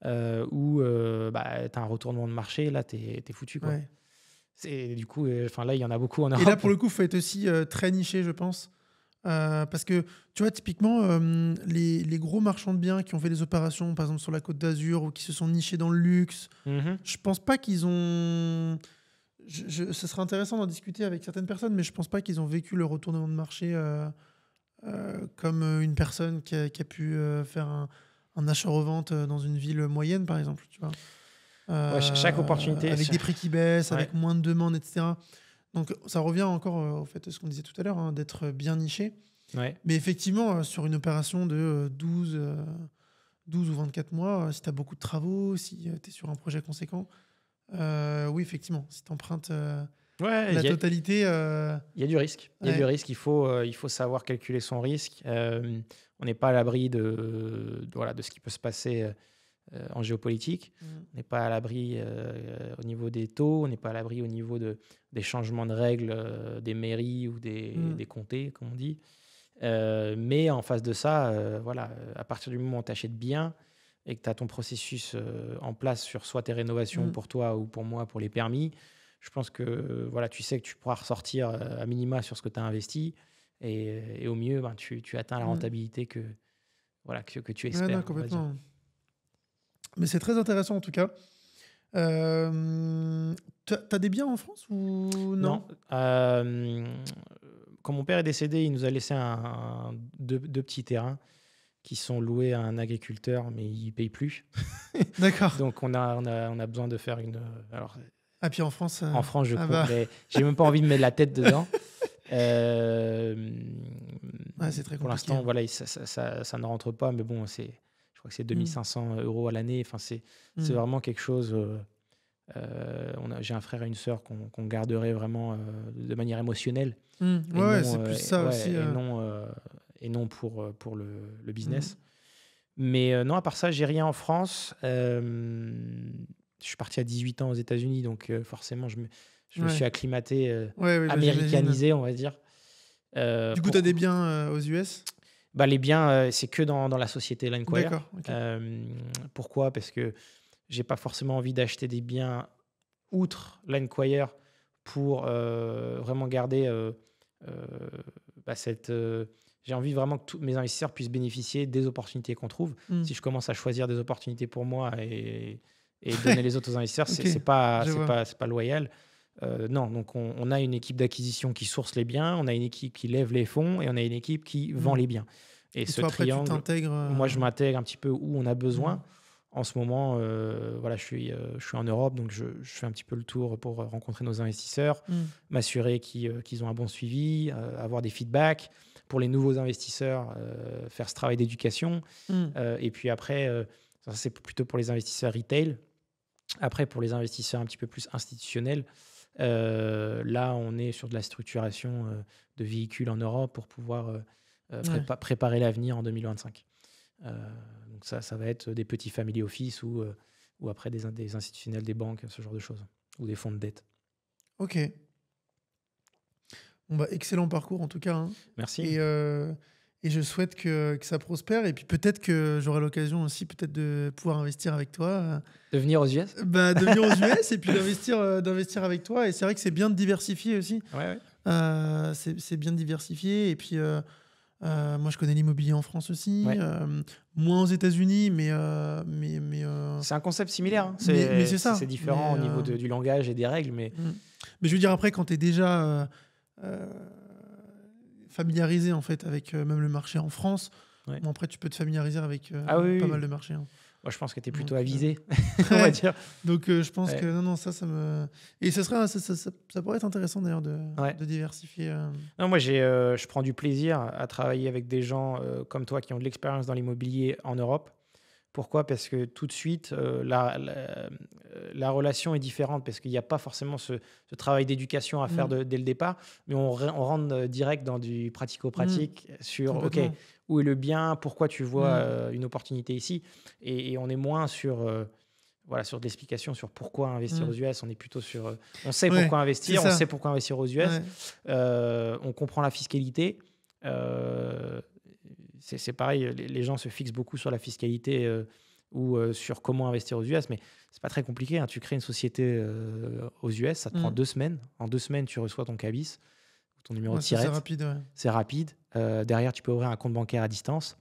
Où tu as un retournement de marché, là, t'es foutu, quoi. Du coup, là, il y en a beaucoup en Et Europe. là, pour le coup, il faut être aussi très niché, je pense. Parce que, tu vois, typiquement, les gros marchands de biens qui ont fait des opérations, par exemple, sur la Côte d'Azur, ou qui se sont nichés dans le luxe, Mhm. je pense pas qu'ils ont... ce serait intéressant d'en discuter avec certaines personnes, mais je pense pas qu'ils ont vécu le retournement de marché comme une personne qui a pu faire un achat-revente dans une ville moyenne, par exemple, tu vois. Ouais, chaque opportunité. Avec des prix qui baissent, Ouais. avec moins de demandes, etc. Donc ça revient encore au fait de ce qu'on disait tout à l'heure, hein, d'être bien niché. Ouais. Mais effectivement, sur une opération de 12 ou 24 mois, si tu as beaucoup de travaux, si tu es sur un projet conséquent, oui, effectivement, si tu empruntes Ouais, la totalité... il y a du risque. Il y a ouais. du risque. Il faut savoir calculer son risque. On n'est pas à l'abri de ce qui peut se passer en géopolitique. On n'est pas à l'abri au niveau des taux. On n'est pas à l'abri au niveau des changements de règles des mairies ou des comtés, comme on dit. Mais en face de ça, à partir du moment où tu achètes bien et que tu as ton processus en place sur soit tes rénovations pour toi ou pour moi, pour les permis, je pense que tu sais que tu pourras ressortir à minima sur ce que tu as investi et au mieux, tu atteins la rentabilité que tu Ouais, espères. non, On va dire. complètement. Mais c'est très intéressant en tout cas. T'as des biens en France ou non? Quand mon père est décédé, il nous a laissé deux petits terrains qui sont loués à un agriculteur, mais il ne paye plus. D'accord. Donc, on a besoin de faire une... Alors, Ah, puis en France... en France, bah. mais j'ai même pas envie de mettre la tête dedans. Ouais, c'est très pour compliqué. l'instant, ça ne rentre pas, mais bon, je crois que c'est 2500 € à l'année. Enfin, c'est vraiment quelque chose... j'ai un frère et une sœur qu'on garderait vraiment de manière émotionnelle. Ouais, c'est plus ça aussi. Et non pour le business. Mais non, à part ça, j'ai rien en France. Je suis parti à 18 ans aux États-Unis, donc forcément, je me suis acclimaté, américanisé, on va dire. Du coup, tu as des biens aux US? Les biens, c'est que dans la société Linequire. D'accord. Okay. Pourquoi? Parce que j'ai pas forcément envie d'acheter des biens outre pour vraiment garder cette... j'ai envie vraiment que tous mes investisseurs puissent bénéficier des opportunités qu'on trouve. Si je commence à choisir des opportunités pour moi et donner les autres aux investisseurs, c'est pas loyal. Non, donc on a une équipe d'acquisition qui source les biens, on a une équipe qui lève les fonds et on a une équipe qui vend les biens. Et ce toi, après, triangle, tu t'intègres, moi je m'intègre un petit peu où on a besoin. En ce moment, je suis en Europe, donc je fais un petit peu le tour pour rencontrer nos investisseurs, m'assurer qu'ils ont un bon suivi, avoir des feedbacks. Pour les nouveaux investisseurs, faire ce travail d'éducation. Et puis après, ça c'est plutôt pour les investisseurs retail. Après, pour les investisseurs un petit peu plus institutionnels, là, on est sur de la structuration de véhicules en Europe pour pouvoir préparer l'avenir en 2025. Donc ça va être des petits family office ou après des institutionnels, des banques, ce genre de choses, ou des fonds de dette. Ok. Bon, excellent parcours en tout cas. Hein. Merci. Et je souhaite que ça prospère. Et puis peut-être que j'aurai l'occasion aussi peut-être de pouvoir investir avec toi. De venir aux US de venir aux US et puis d'investir avec toi. Et c'est vrai que c'est bien de diversifier aussi. Ouais. C'est bien de diversifier. Et puis moi, je connais l'immobilier en France aussi. Ouais. Moins aux États-Unis, mais c'est un concept similaire. Hein. Mais c'est ça. C'est différent au niveau du langage et des règles. Mais je veux dire, après, quand tu es déjà... familiarisé en fait avec même le marché en France. Bon, après, tu peux te familiariser avec pas mal de marchés. Hein. Moi, je pense que tu es plutôt avisé, on va dire. Donc, je pense que non, ça me... Et ça pourrait être intéressant d'ailleurs de diversifier. Non, moi, je prends du plaisir à travailler avec des gens comme toi qui ont de l'expérience dans l'immobilier en Europe. Pourquoi? Parce que tout de suite, la relation est différente parce qu'il n'y a pas forcément ce travail d'éducation à faire dès le départ, mais on rentre direct dans du pratico-pratique sur où est le bien, pourquoi tu vois une opportunité ici, et on est moins sur de l'explication sur pourquoi investir aux US. On est plutôt sur on sait pourquoi investir, on sait pourquoi investir aux US, on comprend la fiscalité. C'est pareil, les gens se fixent beaucoup sur la fiscalité ou sur comment investir aux US, mais c'est pas très compliqué, hein. Tu crées une société aux US, ça te prend 2 semaines. En 2 semaines, tu reçois ton CABIS, ton numéro de c'est SIRET. rapide. Ouais. C'est rapide. Derrière, tu peux ouvrir un compte bancaire à distance.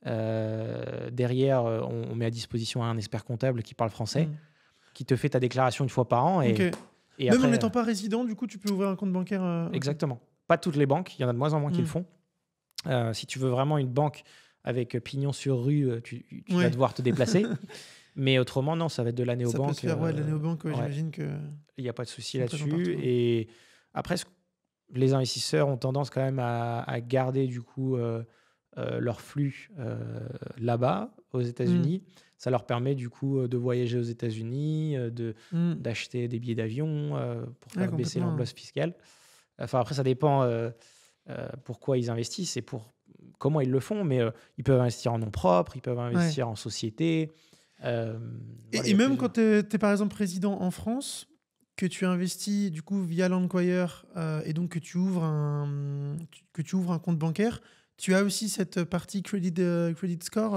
Derrière, on met à disposition un expert comptable qui parle français, qui te fait ta déclaration une fois par an. Et, Ok. et Même après, en n'étant pas résident, du coup, tu peux ouvrir un compte bancaire. Ok. exactement. Pas toutes les banques, il y en a de moins en moins qui le font. Si tu veux vraiment une banque avec pignon sur rue, tu vas devoir te déplacer. Mais autrement, non, ça va être de la néobanque. Ça peut se faire, de la néobanque, j'imagine que... Il n'y a pas de souci Ils sont présents partout, là-dessus. hein. Et après, les investisseurs ont tendance quand même à garder du coup leur flux là-bas, aux États-Unis. Ça leur permet du coup de voyager aux États-Unis, d'acheter des billets d'avion pour faire baisser l'enveloppe fiscale. Enfin, après, ça dépend pourquoi ils investissent et pour comment ils le font, mais ils peuvent investir en nom propre, ils peuvent investir en société. Et même quand tu es par exemple résident en France, que tu investis du coup via l'Enquire et donc que tu ouvres un compte bancaire, tu as aussi cette partie credit score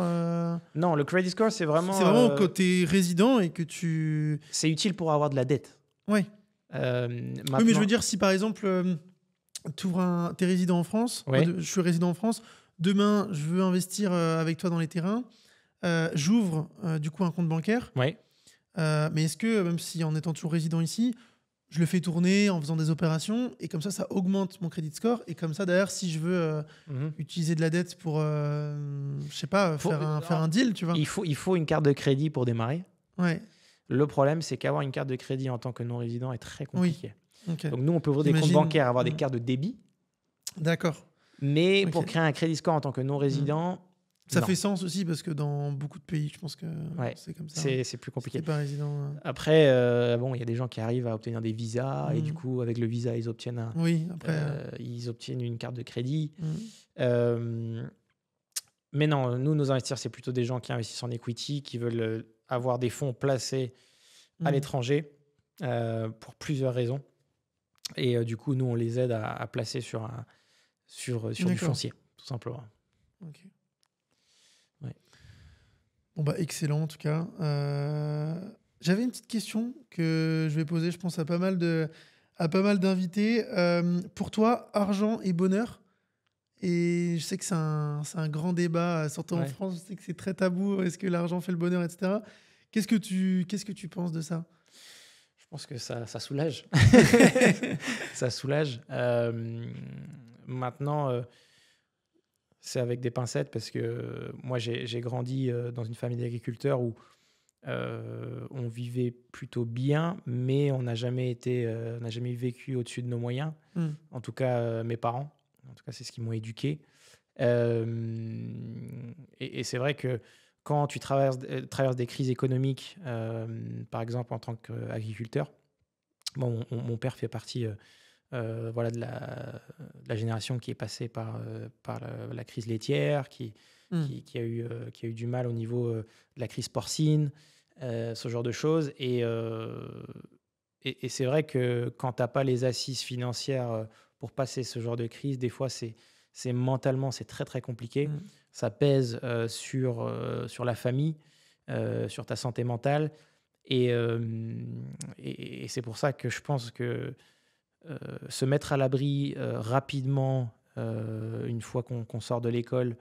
Non, le credit score, c'est vraiment... C'est vraiment quand tu es résident et que tu... C'est utile pour avoir de la dette. Ouais. Maintenant... Oui, mais je veux dire, si par exemple, tu es résident en France, je suis résident en France, demain, je veux investir avec toi dans les terrains, j'ouvre du coup un compte bancaire. Ouais. Mais est-ce que, même si en étant toujours résident ici, je le fais tourner en faisant des opérations et comme ça augmente mon credit score et comme ça, d'ailleurs, si je veux utiliser de la dette pour, je sais pas, faire un deal, tu vois. Il faut une carte de crédit pour démarrer. Ouais. Le problème, c'est qu'avoir une carte de crédit en tant que non-résident est très compliqué. Oui. Okay. Donc nous, on peut ouvrir des comptes bancaires, avoir des cartes de débit. D'accord. Mais pour créer un crédit score en tant que non-résident... Ça fait sens aussi parce que dans beaucoup de pays, je pense que c'est comme ça. C'est plus compliqué. Si t'es pas résident. Après, il y a des gens qui arrivent à obtenir des visas et du coup, avec le visa, ils obtiennent ils obtiennent une carte de crédit. Mais non, nous, nos investisseurs, c'est plutôt des gens qui investissent en equity, qui veulent avoir des fonds placés à l'étranger pour plusieurs raisons. Et du coup, nous, on les aide à placer sur du foncier, tout simplement. Ok. Bon bah excellent en tout cas. J'avais une petite question que je vais poser, je pense à pas mal d'invités. Pour toi, argent et bonheur. Et je sais que c'est un grand débat, surtout en France. Je sais que c'est très tabou. Est-ce que l'argent fait le bonheur, etc. Qu'est-ce que tu penses de ça ? Je pense que ça soulage. Ça soulage. Maintenant. C'est avec des pincettes parce que moi, j'ai grandi dans une famille d'agriculteurs où on vivait plutôt bien, mais on n'a jamais vécu au-dessus de nos moyens. En tout cas, mes parents. En tout cas, c'est ce qui m'ont éduqué. Et c'est vrai que quand tu traverses des crises économiques, par exemple en tant qu'agriculteur, mon père fait partie... de la génération qui est passée par la crise laitière, qui a eu du mal au niveau de la crise porcine, ce genre de choses. Et c'est vrai que quand tu n'as pas les assises financières pour passer ce genre de crise, des fois, c'est mentalement, c'est très, très compliqué. Ça pèse sur la famille, sur ta santé mentale. Et c'est pour ça que je pense que se mettre à l'abri rapidement une fois qu'on sort de l'école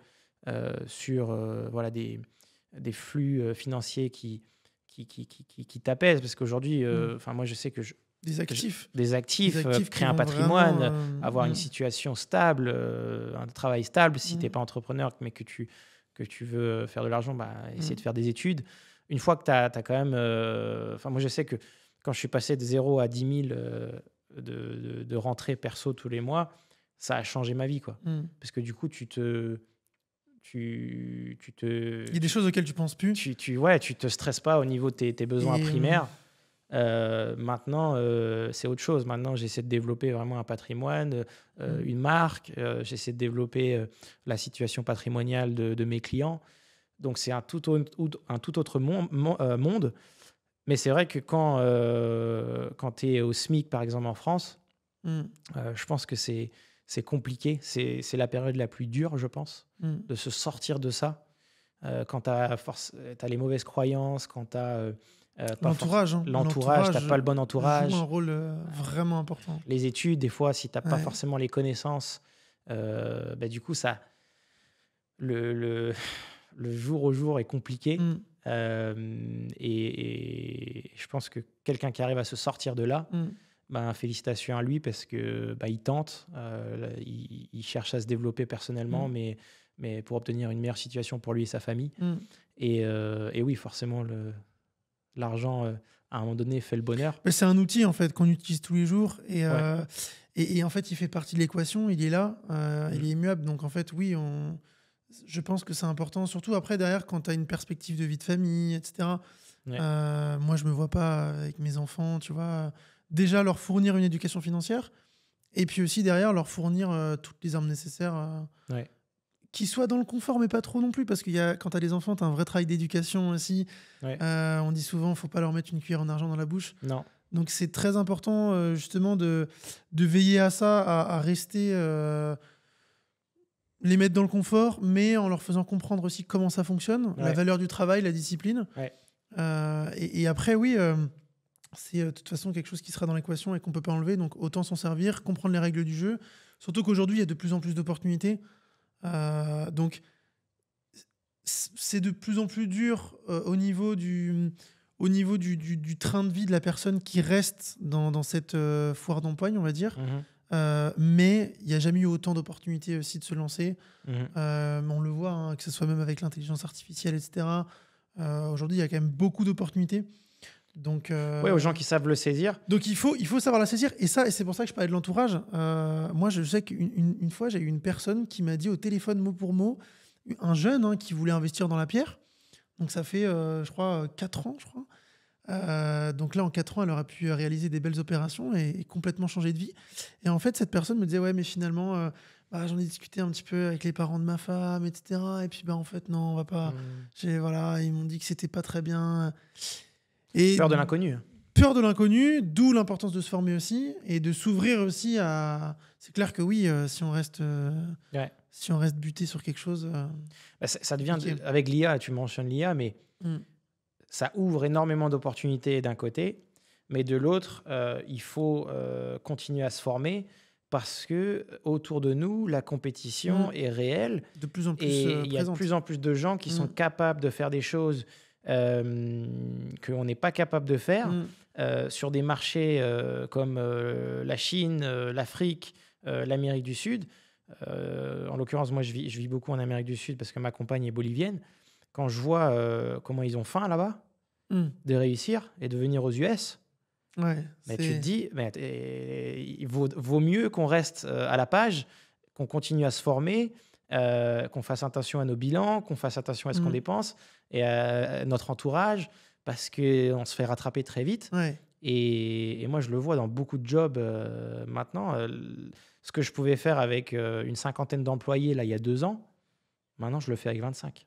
sur des flux financiers qui t'apaisent, parce qu'aujourd'hui moi je sais que des actifs créer un patrimoine, avoir une situation stable, un travail stable, si tu n'es pas entrepreneur mais que tu veux faire de l'argent, essayer de faire des études. Une fois que tu as quand même moi je sais que quand je suis passé de 0 à 10 000 de rentrée perso tous les mois, ça a changé ma vie, quoi. Parce que du coup, il y a des choses auxquelles tu penses plus. Tu te stresses pas au niveau de tes besoins primaires. Maintenant, c'est autre chose. Maintenant, j'essaie de développer vraiment un patrimoine, une marque. J'essaie de développer la situation patrimoniale de mes clients. Donc, c'est un tout autre monde. Mais c'est vrai que quand tu es au SMIC, par exemple, en France, je pense que c'est compliqué. C'est la période la plus dure, je pense, de se sortir de ça. quand tu as les mauvaises croyances, quand tu as L'entourage, hein. l'entourage, tu n'as pas le bon joue entourage. un rôle vraiment important. Les études, des fois, si tu n'as pas Ouais. forcément les connaissances, du coup, le jour au jour est compliqué. Mm. Et je pense que quelqu'un qui arrive à se sortir de là, félicitations à lui parce que il tente, il cherche à se développer personnellement, mais pour obtenir une meilleure situation pour lui et sa famille. Et oui, forcément, l'argent, à un moment donné, fait le bonheur. Mais c'est un outil en fait qu'on utilise tous les jours et, Ouais. et en fait il fait partie de l'équation, il est là, il est immuable. Donc en fait oui, je pense que c'est important, surtout après derrière quand tu as une perspective de vie de famille, etc. Ouais. Moi je me vois pas avec mes enfants, tu vois, déjà leur fournir une éducation financière et puis aussi derrière leur fournir toutes les armes nécessaires. Ouais. Qui soient dans le confort, mais pas trop non plus, parce quand tu as des enfants, tu as un vrai travail d'éducation aussi. Ouais. On dit souvent, faut pas leur mettre une cuillère en argent dans la bouche. Non. Donc c'est très important justement de veiller à ça, à rester, les mettre dans le confort, mais en leur faisant comprendre aussi comment ça fonctionne, la valeur du travail, la discipline. Ouais. Et après, oui, c'est de toute façon quelque chose qui sera dans l'équation et qu'on peut pas enlever, donc autant s'en servir, comprendre les règles du jeu. Surtout qu'aujourd'hui, il y a de plus en plus d'opportunités. Donc c'est de plus en plus dur au niveau du train de vie de la personne qui reste dans cette foire d'empoigne, on va dire. Mais il n'y a jamais eu autant d'opportunités aussi de se lancer. On le voit, hein, que ce soit même avec l'intelligence artificielle, etc. Aujourd'hui, il y a quand même beaucoup d'opportunités. Donc, aux gens qui savent le saisir. Donc il faut savoir la saisir. Et c'est pour ça que je parlais de l'entourage. Moi, je sais qu'une fois, j'ai eu une personne qui m'a dit au téléphone mot pour mot, un jeune qui voulait investir dans la pierre. Donc ça fait, je crois, 4 ans, je crois. Donc là, en 4 ans, elle aurait pu réaliser des belles opérations et complètement changer de vie. Et en fait, cette personne me disait, ouais, mais finalement, j'en ai discuté un petit peu avec les parents de ma femme, etc. Et puis, en fait, non, on va pas... Voilà, ils m'ont dit que c'était pas très bien... Et peur de l'inconnu. Peur de l'inconnu, d'où l'importance de se former aussi et de s'ouvrir aussi à... C'est clair que oui, si on reste buté sur quelque chose... ça devient... Avec l'IA, tu mentionnes l'IA, mais ça ouvre énormément d'opportunités d'un côté, mais de l'autre, il faut continuer à se former parce que autour de nous, la compétition est réelle. De plus en plus et il y a de plus en plus de gens qui sont capables de faire des choses qu'on n'est pas capable de faire sur des marchés comme la Chine, l'Afrique, l'Amérique du Sud. En l'occurrence, moi, je vis beaucoup en Amérique du Sud parce que ma compagne est bolivienne. Quand je vois comment ils ont faim là-bas de réussir et de venir aux US, tu te dis, il vaut mieux qu'on reste à la page, qu'on continue à se former, qu'on fasse attention à nos bilans, qu'on fasse attention à ce qu'on dépense et à notre entourage, parce qu'on se fait rattraper très vite. Et moi, je le vois dans beaucoup de jobs maintenant. Ce que je pouvais faire avec une cinquantaine d'employés là, il y a 2 ans, maintenant, je le fais avec 25.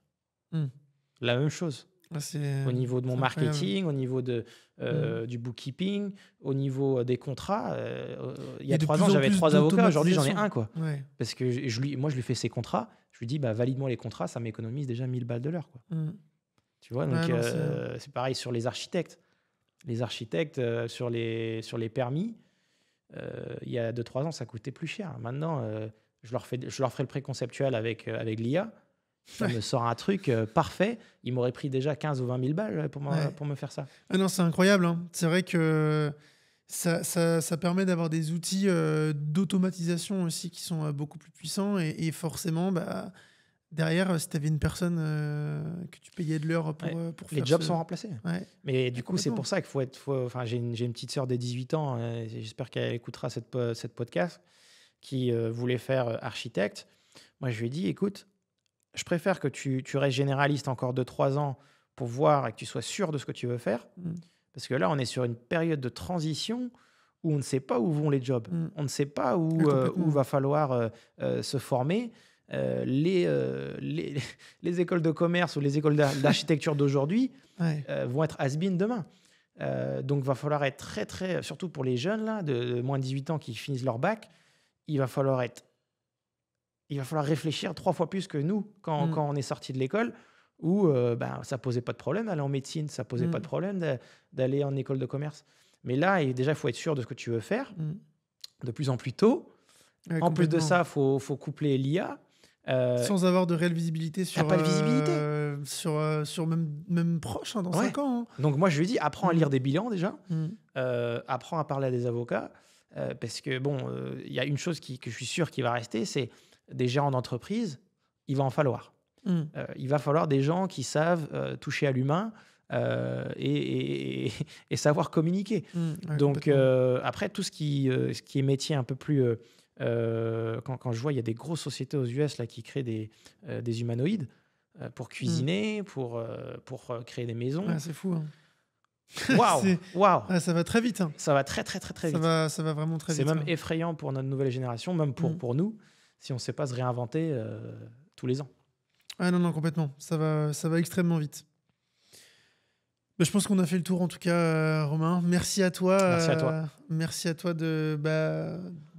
La même chose. Au niveau de mon marketing, au niveau du bookkeeping, au niveau des contrats. Il y a 3 ans, j'avais 3 avocats. Aujourd'hui, j'en ai un. Parce que moi, je lui fais ses contrats. Je lui dis, valide-moi les contrats, ça m'économise déjà 1000 balles de l'heure. Tu vois, donc c'est pareil sur les architectes. Les architectes, sur les permis, il y a 2-3 ans, ça coûtait plus cher. Maintenant, je leur ferai le préconceptuel avec l'IA. Ça me sort un truc parfait. Il m'aurait pris déjà 15 ou 20 000 balles pour me faire ça. Ah non, c'est incroyable. Hein. C'est vrai que ça permet d'avoir des outils d'automatisation aussi qui sont beaucoup plus puissants. Et forcément, derrière, si tu avais une personne que tu payais de l'heure pour faire les jobs sont remplacés. Mais du coup, complètement. c'est pour ça qu'il faut j'ai une petite sœur de 18 ans, j'espère qu'elle écoutera cette podcast, qui voulait faire architecte. Moi, je lui ai dit, écoute, je préfère que tu restes généraliste encore 2-3 ans pour voir et que tu sois sûr de ce que tu veux faire. Parce que là, on est sur une période de transition où on ne sait pas où vont les jobs. On ne sait pas où va falloir se former. Les écoles de commerce ou les écoles d'architecture d'aujourd'hui vont être has-been demain. Donc, il va falloir être très, très... Surtout pour les jeunes là, de moins de 18 ans qui finissent leur bac, il va falloir réfléchir 3 fois plus que nous quand on est sorti de l'école, où ça posait pas de problème d'aller en médecine, ça posait pas de problème d'aller en école de commerce. Mais là, déjà, il faut être sûr de ce que tu veux faire de plus en plus tôt. Ouais, En plus de complètement. ça, il faut coupler l'IA. Sans avoir de réelle visibilité T'as sur, pas de visibilité. sur même proche, hein, dans Ouais. 5 ans. Hein. Donc moi, je lui ai dit, apprends à lire des bilans déjà. Mm. Apprends à parler à des avocats. Parce que, il y a une chose que je suis sûr qui va rester, c'est des gérants d'entreprise, il va en falloir. Il va falloir des gens qui savent toucher à l'humain et savoir communiquer. Ouais, Donc, complètement. après, tout ce qui est métier un peu plus... quand je vois, il y a des grosses sociétés aux US là, qui créent des humanoïdes pour cuisiner, pour créer des maisons. Ouais, c'est fou. Hein. Waouh, C'est- waouh. Ah, ça va très vite. Hein. Ça va très vite. Ça va vraiment très C'est vite. même hein. effrayant pour notre nouvelle génération, même pour nous, si on ne sait pas se réinventer tous les ans. Ah non, complètement. Ça va extrêmement vite. Bah, je pense qu'on a fait le tour en tout cas, Romain. Merci à toi. Merci à toi. Merci à toi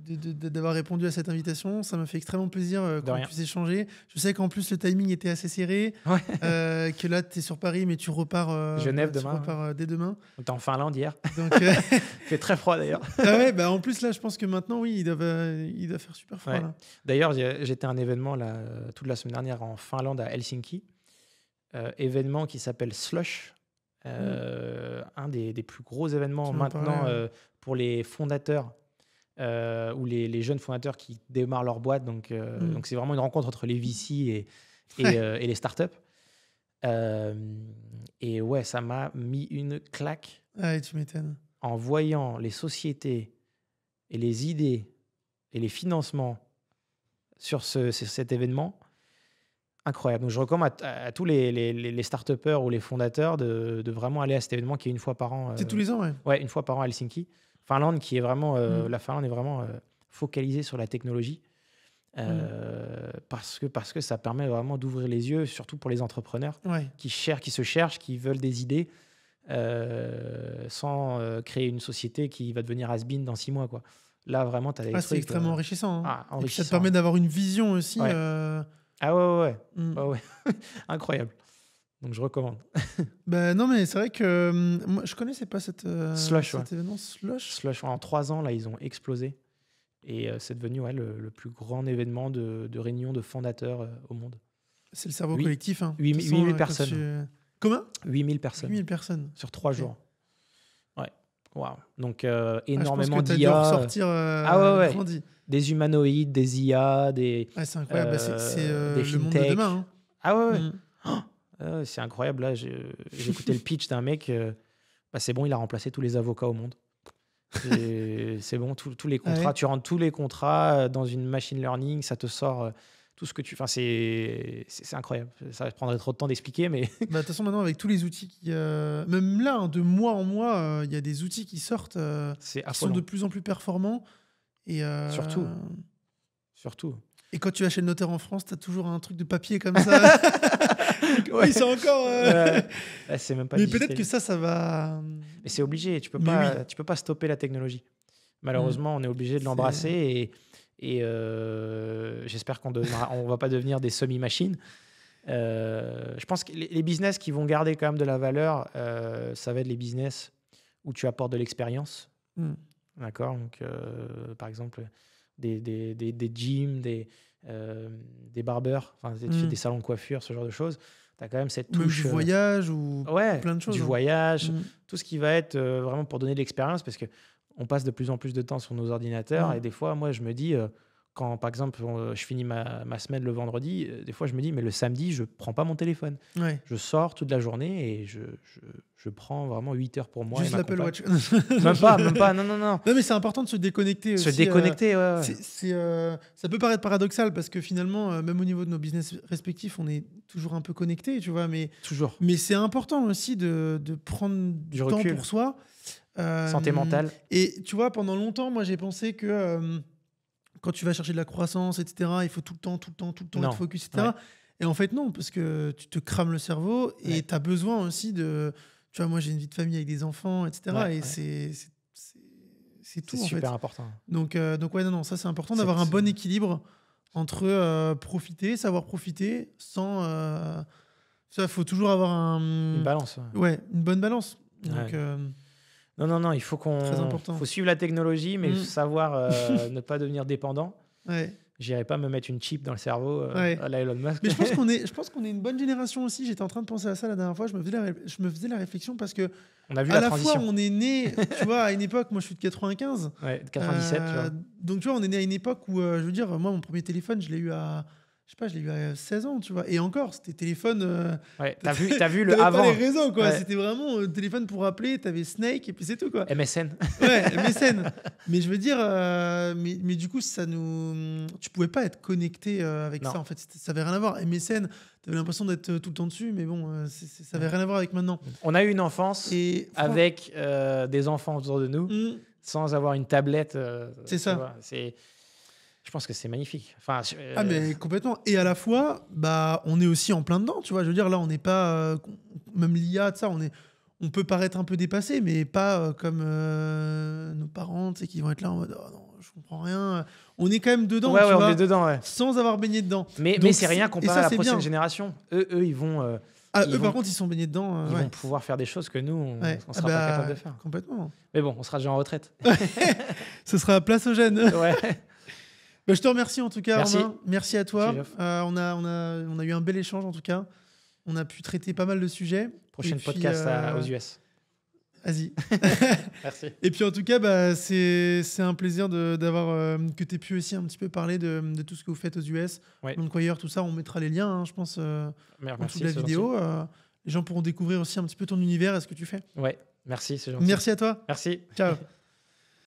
d'avoir répondu à cette invitation. Ça m'a fait extrêmement plaisir qu'on rien. puisse échanger. Je sais qu'en plus le timing était assez serré, Ouais. que là tu es sur Paris mais tu repars, Genève tu demain, repars dès demain. On était en Finlande hier. Donc, Il fait très froid d'ailleurs. ah ouais, en plus là je pense que maintenant oui, il doit faire super froid. Ouais. Là. D'ailleurs, j'étais à un événement là, toute la semaine dernière en Finlande, à Helsinki. Événement qui s'appelle Slush. Un des plus gros événements Tu m'en maintenant parlais, ouais. pour les fondateurs ou les jeunes fondateurs qui démarrent leur boîte. Donc c'est vraiment une rencontre entre les VC et les startups. Et ouais, ça m'a mis une claque Ah, tu m'étonnes. en voyant les sociétés et les idées et les financements sur cet événement. Incroyable. Donc, je recommande à tous les start-upers ou les fondateurs de vraiment aller à cet événement qui est une fois par an. C'est tous les ans, ouais. Ouais, une fois par an à Helsinki. Finlande, qui est vraiment, la Finlande est vraiment focalisée sur la technologie parce que ça permet vraiment d'ouvrir les yeux, surtout pour les entrepreneurs Ouais. qui se cherchent, qui veulent des idées sans créer une société qui va devenir has-been dans 6 mois, quoi. Là, vraiment, tu as des Ah, trucs. c'est extrêmement enrichissant. Hein. Ah, Et puis ça te enrichissant. permet d'avoir une vision aussi. Ouais. Ah ouais. Mm. Ouais. Incroyable. Donc, je recommande. Non, mais c'est vrai que moi, je connaissais pas cet Slush, événement Slush. Slush, en 3 ans, là, ils ont explosé. Et c'est devenu le plus grand événement de réunion de fondateurs au monde. C'est le cerveau Huit- collectif. Hein. 8 De 000 toute façon, quand personnes. Comment 8000 personnes 8000 personnes. sur 3 Ok. jours. Ouais. Waouh. Donc, Je énormément pense que t'as dû d'IA, ressortir ouais. grandi. des humanoïdes, des IA, des Ouais, c'est incroyable. Bah, c'est des le monde de fintech. demain. Hein. Ah ouais. Mm. C'est incroyable. Là, j'ai écouté le pitch d'un mec. C'est bon, il a remplacé tous les avocats au monde. C'est bon, tous les contrats. Ouais. Tu rentres tous les contrats dans une machine learning, ça te sort tout ce que tu. Enfin, c'est incroyable. Ça prendrait trop de temps d'expliquer, mais De toute façon, maintenant, avec tous les outils même là, hein, de mois en mois, il y a des outils qui sortent c'est qui sont affolant. de plus en plus performants. Et, Surtout. Et quand tu vas chez le notaire en France, tu as toujours un truc de papier comme ça. Oui, c'est encore. Ouais, c'est même pas Mais digitalisé. peut-être que ça va. Mais c'est obligé. Tu peux Mais pas. oui. Tu peux pas stopper la technologie. Malheureusement, on est obligé de l'embrasser et j'espère qu'on va pas devenir des semi-machines. Je pense que les business qui vont garder quand même de la valeur, ça va être les business où tu apportes de l'expérience. D'accord. Donc, par exemple, des gyms, des barbeurs, enfin, tu fais des salons de coiffure, ce genre de choses. Tu as quand même cette Même touche. du voyage ou plein de choses. Du hein. voyage, tout ce qui va être vraiment pour donner de l'expérience, parce qu'on passe de plus en plus de temps sur nos ordinateurs. Et des fois, moi, je me dis, quand par exemple, je finis ma semaine le vendredi, des fois, je me dis, mais le samedi, je prends pas mon téléphone. Ouais. Je sors toute la journée et je prends vraiment 8 heures pour moi. Juste et ma l'Apple compagne. Watch. Même pas, non. Non, mais c'est important de se déconnecter aussi. Se déconnecter, ouais. Ça peut paraître paradoxal parce que finalement, même au niveau de nos business respectifs, on est toujours un peu connectés, tu vois. Mais Toujours. c'est important aussi de prendre du temps recul. pour soi. Santé mentale. Et tu vois, pendant longtemps, moi, j'ai pensé que quand tu vas chercher de la croissance, etc., il faut tout le temps Non. être focus, etc. Ouais. Et en fait, non, parce que tu te crames le cerveau et tu as besoin aussi de... Tu vois, moi, j'ai une vie de famille avec des enfants, etc. Ouais, et ouais. c'est tout, C'est en super fait. important. Donc ouais, non, ça, c'est important d'avoir un bon équilibre entre profiter, savoir profiter, sans Ça, faut toujours avoir Une balance. Ouais, une bonne balance. Donc, Ouais. Non, il faut Très important. faut suivre la technologie, mais Mm. savoir ne pas devenir dépendant. ouais. J'irai pas me mettre une chip dans le cerveau Ouais. à la Elon Musk. Mais je pense qu'on est une bonne génération aussi. J'étais en train de penser à ça la dernière fois. Je me faisais la réflexion parce que On a vu à la la transition. fois on est né, tu vois, à une époque. Moi, je suis de 95. Ouais, 97, tu vois. Donc tu vois, on est né à une époque où, je veux dire, moi, mon premier téléphone, je l'ai eu à 16 ans, tu vois. Et encore, c'était téléphone. Ouais, t'as vu le T'avais avant. pas les réseaux, quoi. Ouais. C'était vraiment téléphone pour appeler. T'avais Snake et puis c'est tout, quoi. MSN. Ouais, MSN. Mais je veux dire, mais du coup, tu pouvais pas être connecté avec Non. ça. En fait, ça avait rien à voir. MSN, t'avais l'impression d'être tout le temps dessus, mais bon, ça avait rien à voir avec maintenant. On a eu une enfance Et avec des enfants autour de nous, Mm, sans avoir une tablette. C'est tu ça. vois. Je pense que c'est magnifique. Enfin, Ah mais complètement. Et à la fois, bah, on est aussi en plein dedans, tu vois. Je veux dire, là, on n'est pas même l'IA, de ça, on peut paraître un peu dépassé, mais pas comme nos parents, tu sais, qui vont être là en mode, oh non, je comprends rien. On est quand même dedans, ouais, tu on vois, est dedans. Ouais. sans avoir baigné dedans. Mais Donc, c'est rien et comparé ça, à la c'est prochaine bien. génération. Eux, ils vont, Ah, ils eux, vont- par contre, ils sont baignés dedans. ils ouais. vont pouvoir faire des choses que nous, on Ouais. ne sera pas capable de faire. Complètement. Mais bon, on sera déjà en retraite. Ce sera place aux jeunes. Ouais. Bah, je te remercie en tout cas, Merci. Romain. Merci à toi. Merci, Geoff. On a eu un bel échange en tout cas. On a pu traiter pas mal de sujets. Prochain Et puis, podcast aux US. Vas-y. Merci. Et puis en tout cas, bah, c'est un plaisir d'avoir que tu aies pu aussi un petit peu parler de tout ce que vous faites aux US. Ouais. Enquire, tout ça, on mettra les liens, je pense, en Merci, dessous de la c'est vidéo. Les gens pourront découvrir aussi un petit peu ton univers et ce que tu fais. gentil. Ouais, merci, c'est gentil. Merci à toi. Merci. Ciao.